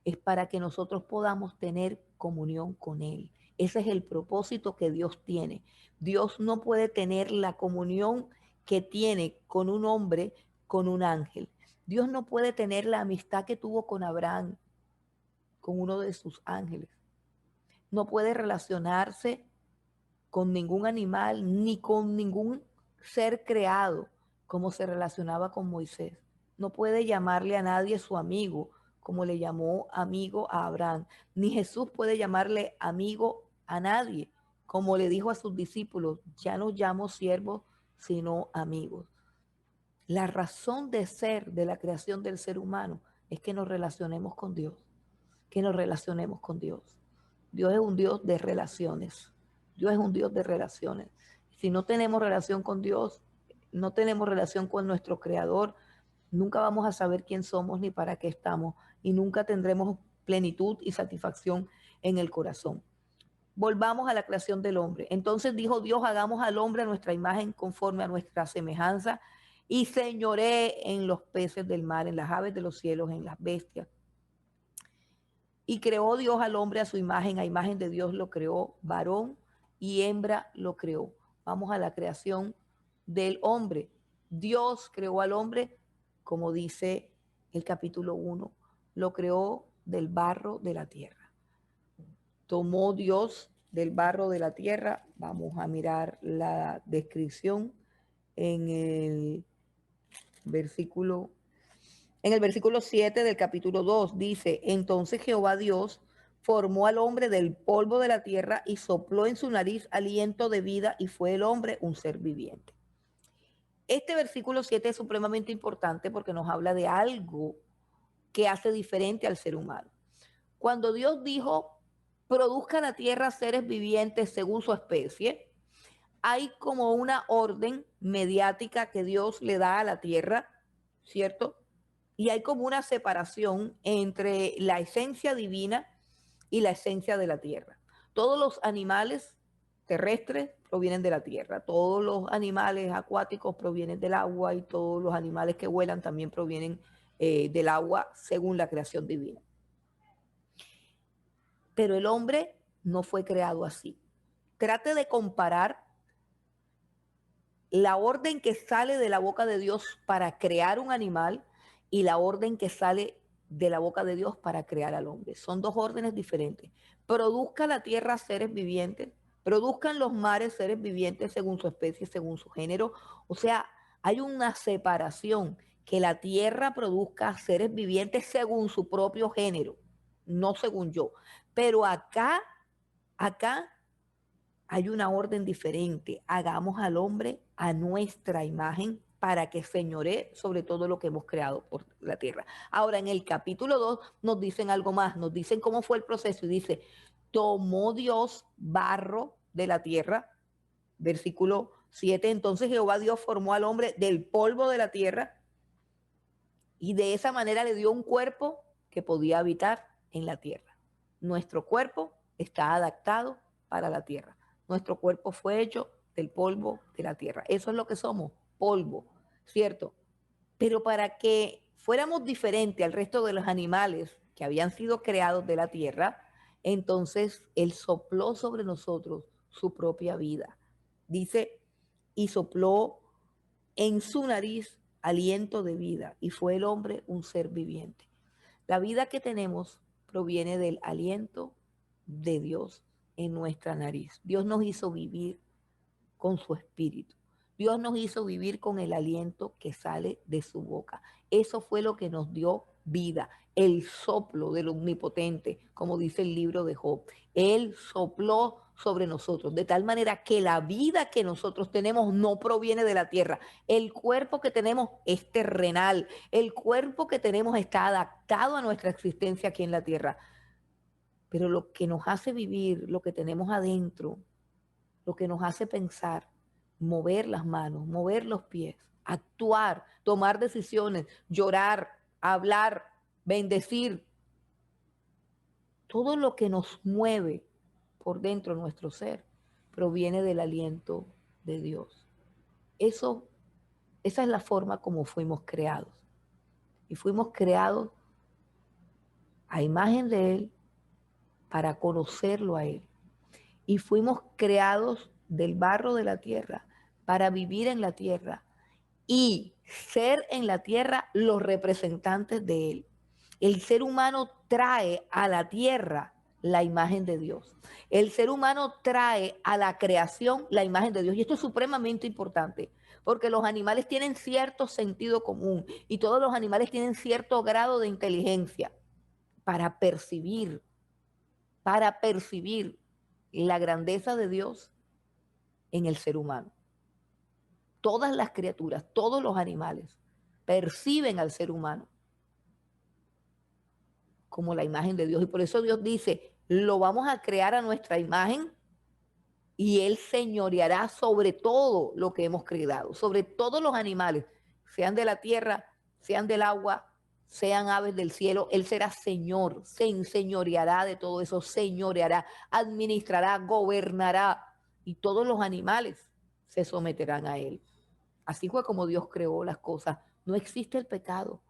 A: es para que nosotros podamos tener comunión con Él. Ese es el propósito que Dios tiene. Dios no puede tener la comunión que tiene con un hombre, con un ángel. Dios no puede tener la amistad que tuvo con Abraham, con uno de sus ángeles. No puede relacionarse con ningún animal ni con ningún ser creado como se relacionaba con Moisés. No puede llamarle a nadie su amigo como le llamó amigo a Abraham. Ni Jesús puede llamarle amigo a nadie, como le dijo a sus discípulos, ya no llamo siervos, sino amigos. La razón de ser de la creación del ser humano es que nos relacionemos con Dios, que nos relacionemos con Dios. Dios es un Dios de relaciones. Dios es un Dios de relaciones. Si no tenemos relación con Dios, no tenemos relación con nuestro Creador, nunca vamos a saber quién somos ni para qué estamos y nunca tendremos plenitud y satisfacción en el corazón. Volvamos a la creación del hombre. Entonces dijo Dios, hagamos al hombre a nuestra imagen conforme a nuestra semejanza y señoré en los peces del mar, en las aves de los cielos, en las bestias. Y creó Dios al hombre a su imagen, a imagen de Dios lo creó, varón y hembra lo creó. Vamos a la creación del hombre. Dios creó al hombre, como dice el capítulo 1, lo creó del barro de la tierra. Tomó Dios del barro de la tierra, vamos a mirar la descripción en el versículo en el versículo 7 del capítulo 2 dice, entonces Jehová Dios formó al hombre del polvo de la tierra y sopló en su nariz aliento de vida y fue el hombre un ser viviente. Este versículo 7 es supremamente importante porque nos habla de algo que hace diferente al ser humano. Cuando Dios dijo, produzca la tierra seres vivientes según su especie, hay como una orden mediática que Dios le da a la tierra, ¿cierto? Y hay como una separación entre la esencia divina y la esencia de la tierra. Todos los animales terrestres provienen de la tierra, todos los animales acuáticos provienen del agua y todos los animales que vuelan también provienen del agua según la creación divina. Pero el hombre no fue creado así. Trate de comparar la orden que sale de la boca de Dios para crear un animal y la orden que sale de la boca de Dios para crear al hombre. Son dos órdenes diferentes. Produzca la tierra seres vivientes, produzcan los mares seres vivientes según su especie, según su género. O sea, hay una separación, que la tierra produzca seres vivientes según su propio género, no según yo. Pero acá hay una orden diferente. Hagamos al hombre a nuestra imagen para que señoree sobre todo lo que hemos creado por la tierra. Ahora, en el capítulo 2 nos dicen algo más, nos dicen cómo fue el proceso y dice, tomó Dios barro de la tierra, versículo 7, entonces Jehová Dios formó al hombre del polvo de la tierra y de esa manera le dio un cuerpo que podía habitar en la tierra. Nuestro cuerpo está adaptado para la tierra. Nuestro cuerpo fue hecho del polvo de la tierra. Eso es lo que somos, polvo, ¿cierto? Pero para que fuéramos diferentes al resto de los animales que habían sido creados de la tierra, entonces Él sopló sobre nosotros su propia vida. Dice, y sopló en su nariz aliento de vida, y fue el hombre un ser viviente. La vida que tenemos proviene del aliento de Dios en nuestra nariz. Dios nos hizo vivir con su espíritu. Dios nos hizo vivir con el aliento que sale de su boca. Eso fue lo que nos dio vida, el soplo del omnipotente, como dice el libro de Job. Él sopló sobre nosotros, de tal manera que la vida que nosotros tenemos no proviene de la tierra. El cuerpo que tenemos es terrenal, el cuerpo que tenemos está adaptado a nuestra existencia aquí en la tierra. Pero lo que nos hace vivir, lo que tenemos adentro, lo que nos hace pensar, mover las manos, mover los pies, actuar, tomar decisiones, llorar, hablar, bendecir, todo lo que nos mueve por dentro de nuestro ser proviene del aliento de Dios. Esa es la forma como fuimos creados. Y fuimos creados a imagen de Él para conocerlo a Él. Y fuimos creados del barro de la tierra para vivir en la tierra y ser en la tierra los representantes de Él. El ser humano trae a la tierra la imagen de Dios. El ser humano trae a la creación la imagen de Dios. Y esto es supremamente importante, porque los animales tienen cierto sentido común y todos los animales tienen cierto grado de inteligencia. para percibir la grandeza de Dios en el ser humano. Todas las criaturas, todos los animales perciben al ser humano como la imagen de Dios. Y por eso Dios dice, lo vamos a crear a nuestra imagen y Él señoreará sobre todo lo que hemos creado, sobre todos los animales, sean de la tierra, sean del agua, sean aves del cielo. Él será Señor, se enseñoreará de todo eso, señoreará, administrará, gobernará, y todos los animales se someterán a Él. Así fue como Dios creó las cosas. No existe el pecado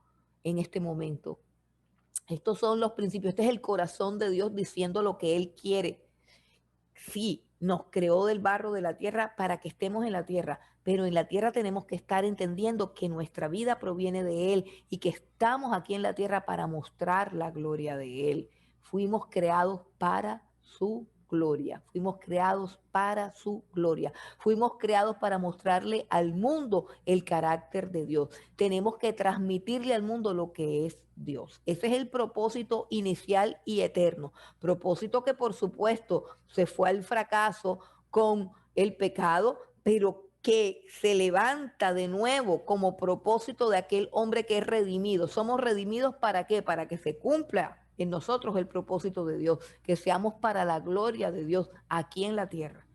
A: en este momento. Estos son los principios. Este es el corazón de Dios diciendo lo que Él quiere. Sí, nos creó del barro de la tierra para que estemos en la tierra, pero en la tierra tenemos que estar entendiendo que nuestra vida proviene de Él y que estamos aquí en la tierra para mostrar la gloria de Él. Fuimos creados para su gloria, fuimos creados para su gloria, fuimos creados para mostrarle al mundo el carácter de Dios. Tenemos que transmitirle al mundo lo que es Dios. Ese es el propósito inicial y eterno. Propósito que por supuesto se fue al fracaso con el pecado, pero que se levanta de nuevo como propósito de aquel hombre que es redimido. ¿Somos redimidos para qué? Para que se cumpla en nosotros el propósito de Dios, que seamos para la gloria de Dios aquí en la tierra,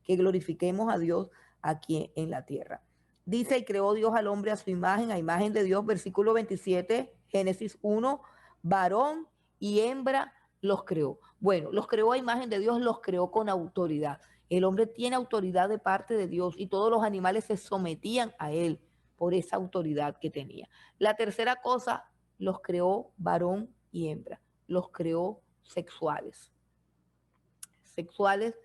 A: que glorifiquemos a Dios aquí en la tierra. Dice, y creó Dios al hombre a imagen de Dios, versículo 27, Génesis 1, varón y hembra los creó. Bueno, los creó a imagen de Dios, los creó con autoridad. El hombre tiene autoridad de parte de Dios y todos los animales se sometían a él por esa autoridad que tenía. La tercera cosa, los creó varón y hembra, los creó sexuales. Sexuales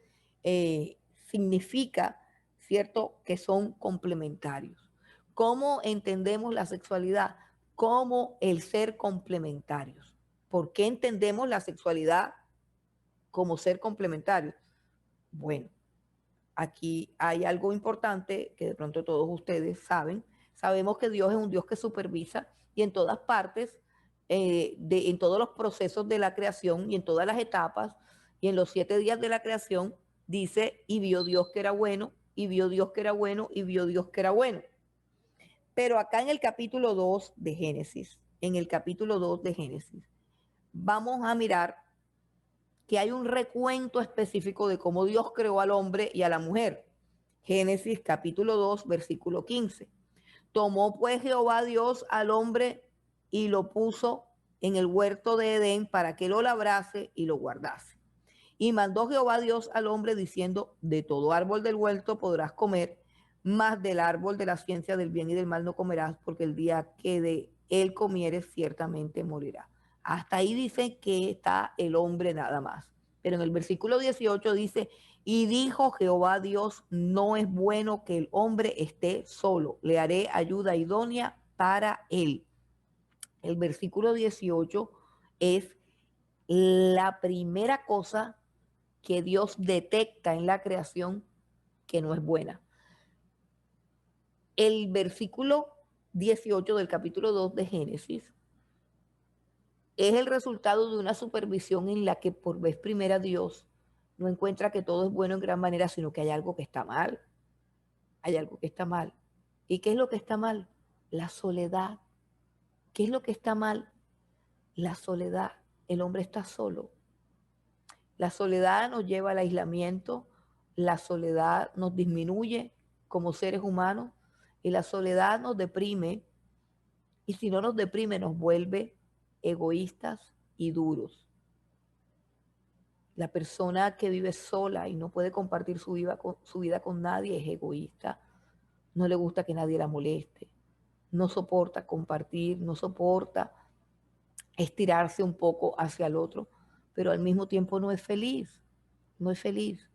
A: significa, ¿cierto?, que son complementarios. ¿Cómo entendemos la sexualidad? Como el ser complementarios. ¿Por qué entendemos la sexualidad como ser complementario? Bueno, aquí hay algo importante que de pronto todos ustedes saben. Sabemos que Dios es un Dios que supervisa y en todas partes, en todos los procesos de la creación y en todas las etapas y en los 7 días de la creación, dice, y vio Dios que era bueno, y vio Dios que era bueno, y vio Dios que era bueno. Pero acá en el capítulo 2 de Génesis, vamos a mirar que hay un recuento específico de cómo Dios creó al hombre y a la mujer. Génesis capítulo 2, versículo 15. Tomó pues Jehová Dios al hombre y lo puso en el huerto de Edén para que lo labrase y lo guardase. Y mandó Jehová Dios al hombre diciendo, de todo árbol del huerto podrás comer, mas del árbol de la ciencia del bien y del mal no comerás, porque el día que de él comieres ciertamente morirá. Hasta ahí dice que está el hombre nada más. Pero en el versículo 18 dice, y dijo Jehová Dios, no es bueno que el hombre esté solo, le haré ayuda idónea para él. El versículo 18 es la primera cosa que Dios detecta en la creación que no es buena. El versículo 18 del capítulo 2 de Génesis es el resultado de una supervisión en la que por vez primera Dios no encuentra que todo es bueno en gran manera, sino que hay algo que está mal. Hay algo que está mal. ¿Y qué es lo que está mal? La soledad. ¿Qué es lo que está mal? La soledad. El hombre está solo. La soledad nos lleva al aislamiento, la soledad nos disminuye como seres humanos y la soledad nos deprime, y si no nos deprime nos vuelve egoístas y duros. La persona que vive sola y no puede compartir su vida con nadie es egoísta, no le gusta que nadie la moleste, no soporta compartir, no soporta estirarse un poco hacia el otro, pero al mismo tiempo no es feliz, no es feliz.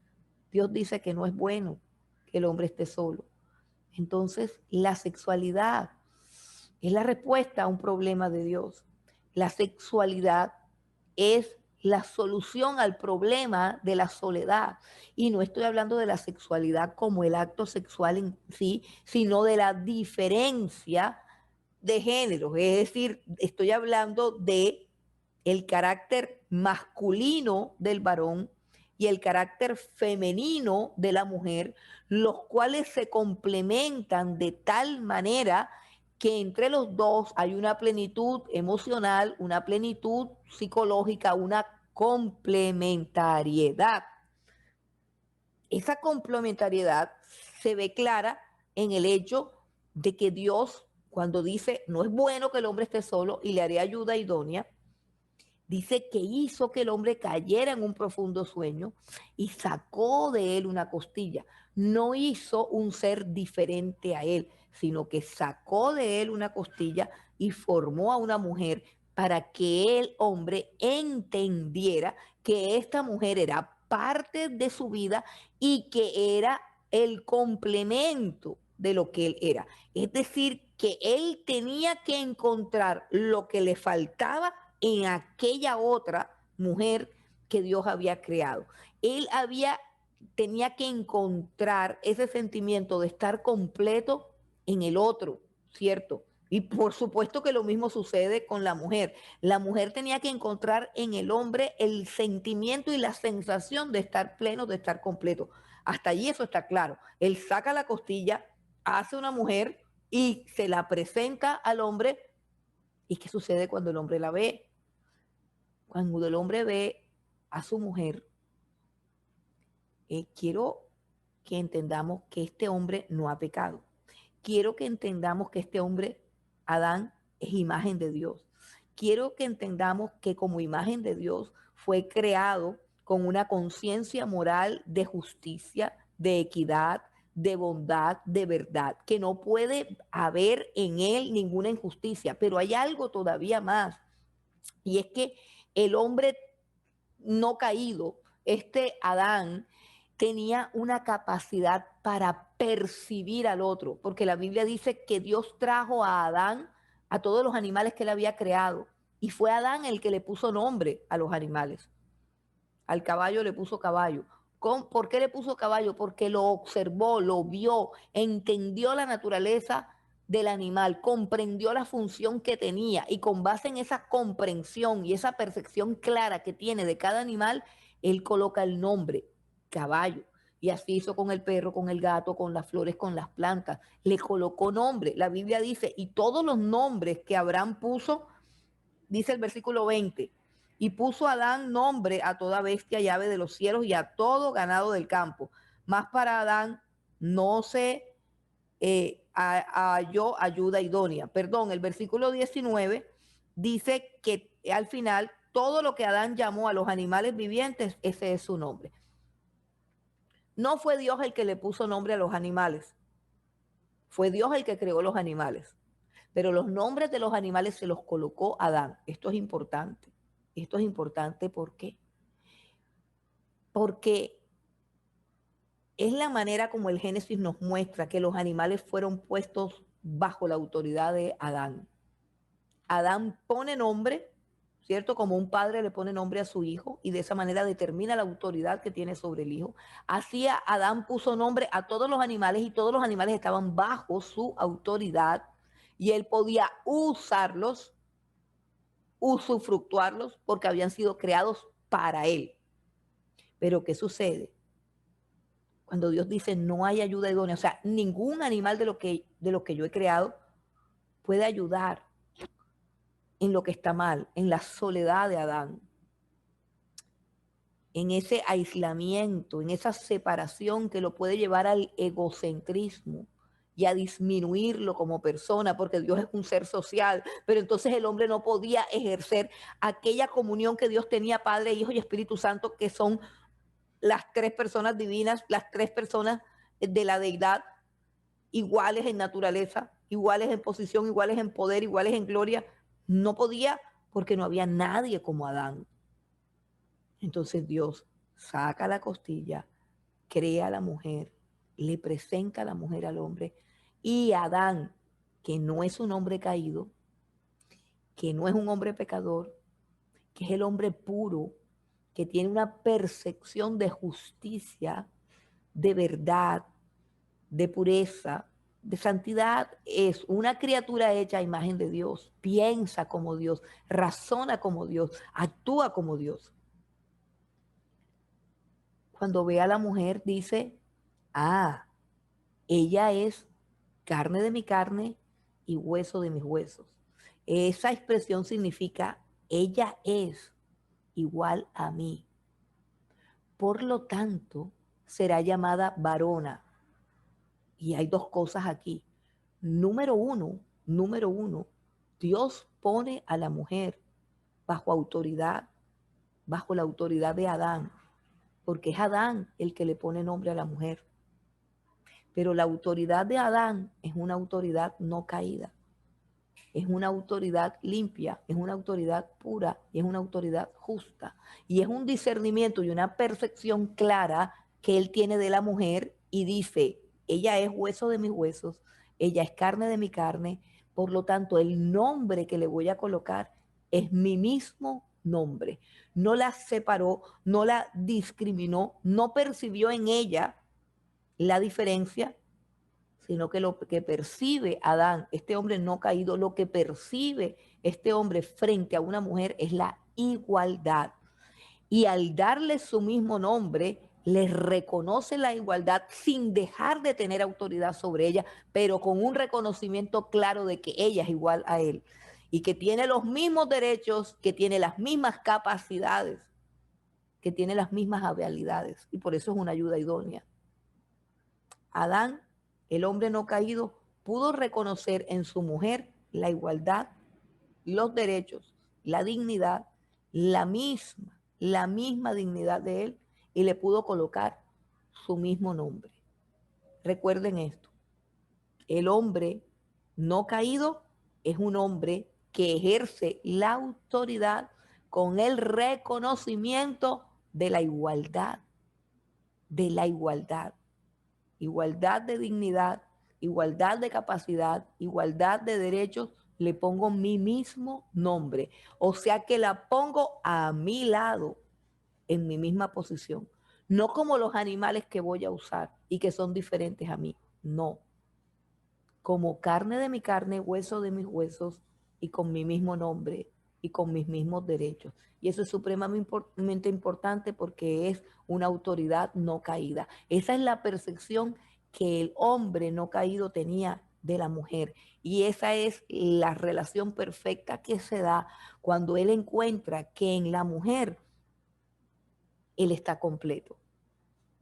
A: Dios dice que no es bueno que el hombre esté solo. Entonces, la sexualidad es la respuesta a un problema de Dios. La sexualidad es la solución al problema de la soledad. Y no estoy hablando de la sexualidad como el acto sexual en sí, sino de la diferencia de géneros. Es decir, estoy hablando de el carácter masculino del varón y el carácter femenino de la mujer, los cuales se complementan de tal manera que entre los dos hay una plenitud emocional, una plenitud psicológica, una complementariedad. Esa complementariedad se ve clara en el hecho de que Dios, cuando dice, no es bueno que el hombre esté solo y le haré ayuda idónea, dice que hizo que el hombre cayera en un profundo sueño y sacó de él una costilla. No hizo un ser diferente a él, sino que sacó de él una costilla y formó a una mujer para que el hombre entendiera que esta mujer era parte de su vida y que era el complemento de lo que él era. Es decir, que él tenía que encontrar lo que le faltaba en aquella otra mujer que Dios había creado. Él tenía que encontrar ese sentimiento de estar completo en el otro, ¿cierto? Y por supuesto que lo mismo sucede con la mujer. La mujer tenía que encontrar en el hombre el sentimiento y la sensación de estar pleno, de estar completo. Hasta allí eso está claro. Él saca la costilla, hace una mujer y se la presenta al hombre. ¿Y qué sucede cuando el hombre la ve? Cuando el hombre ve a su mujer, quiero que entendamos que este hombre no ha pecado. Quiero que entendamos que este hombre, Adán, es imagen de Dios. Quiero que entendamos que como imagen de Dios fue creado con una conciencia moral de justicia, de equidad, de bondad, de verdad, que no puede haber en él ninguna injusticia. Pero hay algo todavía más, y es que el hombre no caído, este Adán tenía una capacidad para percibir al otro, porque la Biblia dice que Dios trajo a Adán a todos los animales que él había creado, y fue Adán el que le puso nombre a los animales. Al caballo le puso caballo. ¿Por qué le puso caballo? Porque lo observó, lo vio, entendió la naturaleza del animal, comprendió la función que tenía y con base en esa comprensión y esa percepción clara que tiene de cada animal, él coloca el nombre, caballo. Y así hizo con el perro, con el gato, con las flores, con las plantas. Le colocó nombre. La Biblia dice, y todos los nombres que Abraham puso, dice el versículo 20, y puso Adán nombre a toda bestia y ave de los cielos y a todo ganado del campo. Más para Adán no se halló ayuda idónea. Perdón, el versículo 19 dice que al final todo lo que Adán llamó a los animales vivientes, ese es su nombre. No fue Dios el que le puso nombre a los animales, fue Dios el que creó los animales. Pero los nombres de los animales se los colocó Adán. Esto es importante. Esto es importante, ¿por qué? Porque es la manera como el Génesis nos muestra que los animales fueron puestos bajo la autoridad de Adán. Adán pone nombre, ¿cierto? Como un padre le pone nombre a su hijo y de esa manera determina la autoridad que tiene sobre el hijo. Así Adán puso nombre a todos los animales y todos los animales estaban bajo su autoridad y él podía usarlos, usufructuarlos porque habían sido creados para él. Pero ¿qué sucede? Cuando Dios dice no hay ayuda idónea, o sea, ningún animal de lo que yo he creado puede ayudar en lo que está mal, en la soledad de Adán, en ese aislamiento, en esa separación que lo puede llevar al egocentrismo y a disminuirlo como persona, porque Dios es un ser social, pero entonces el hombre no podía ejercer aquella comunión que Dios tenía, Padre, Hijo y Espíritu Santo, que son las tres personas divinas, las tres personas de la deidad, iguales en naturaleza, iguales en posición, iguales en poder, iguales en gloria. No podía porque no había nadie como Adán. Entonces Dios saca la costilla, crea a la mujer, le presenta a la mujer al hombre y Adán, que no es un hombre caído, que no es un hombre pecador, que es el hombre puro, que tiene una percepción de justicia, de verdad, de pureza, de santidad es una criatura hecha a imagen de Dios, piensa como Dios, razona como Dios, actúa como Dios. Cuando ve a la mujer dice, ah, ella es carne de mi carne y hueso de mis huesos. Esa expresión significa, ella es igual a mí. Por lo tanto, será llamada varona. Y hay dos cosas aquí. Número uno, Dios pone a la mujer bajo autoridad, bajo la autoridad de Adán, porque es Adán el que le pone nombre a la mujer. Pero la autoridad de Adán es una autoridad no caída, es una autoridad limpia, es una autoridad pura y es una autoridad justa. Y es un discernimiento y una percepción clara que él tiene de la mujer y dice, ella es hueso de mis huesos, ella es carne de mi carne, por lo tanto el nombre que le voy a colocar es mi mismo nombre. No la separó, no la discriminó, no percibió en ella la diferencia, sino que lo que percibe Adán, este hombre no caído, lo que percibe este hombre frente a una mujer es la igualdad. Y al darle su mismo nombre, le reconoce la igualdad sin dejar de tener autoridad sobre ella, pero con un reconocimiento claro de que ella es igual a él y que tiene los mismos derechos, que tiene las mismas capacidades, que tiene las mismas habilidades. Y por eso es una ayuda idónea. Adán, el hombre no caído, pudo reconocer en su mujer la igualdad, los derechos, la dignidad, la misma dignidad de él, y le pudo colocar su mismo nombre. Recuerden esto, el hombre no caído es un hombre que ejerce la autoridad con el reconocimiento de la igualdad, de la igualdad. Igualdad de dignidad, igualdad de capacidad, igualdad de derechos, le pongo mi mismo nombre. O sea que la pongo a mi lado, en mi misma posición. No como los animales que voy a usar y que son diferentes a mí. No. Como carne de mi carne, hueso de mis huesos y con mi mismo nombre y con mis mismos derechos. Y eso es supremamente importante porque es una autoridad no caída. Esa es la percepción que el hombre no caído tenía de la mujer. Y esa es la relación perfecta que se da cuando él encuentra que en la mujer él está completo.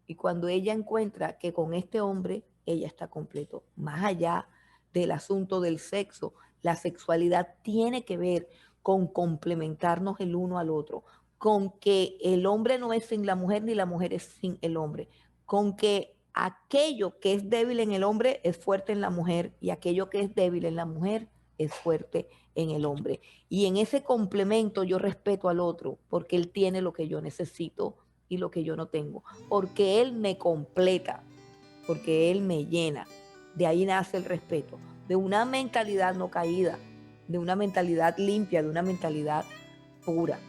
A: Y cuando ella encuentra que con este hombre ella está completo. Más allá del asunto del sexo, la sexualidad tiene que ver con complementarnos el uno al otro, con que el hombre no es sin la mujer ni la mujer es sin el hombre, con que aquello que es débil en el hombre es fuerte en la mujer y aquello que es débil en la mujer es fuerte en el hombre. Y en ese complemento yo respeto al otro porque él tiene lo que yo necesito y lo que yo no tengo, porque él me completa, porque él me llena. De ahí nace el respeto, de una mentalidad no caída, de una mentalidad limpia, de una mentalidad pura.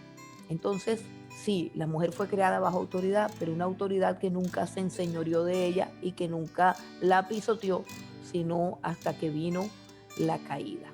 A: Entonces, sí, la mujer fue creada bajo autoridad, pero una autoridad que nunca se enseñoreó de ella y que nunca la pisoteó, sino hasta que vino la caída.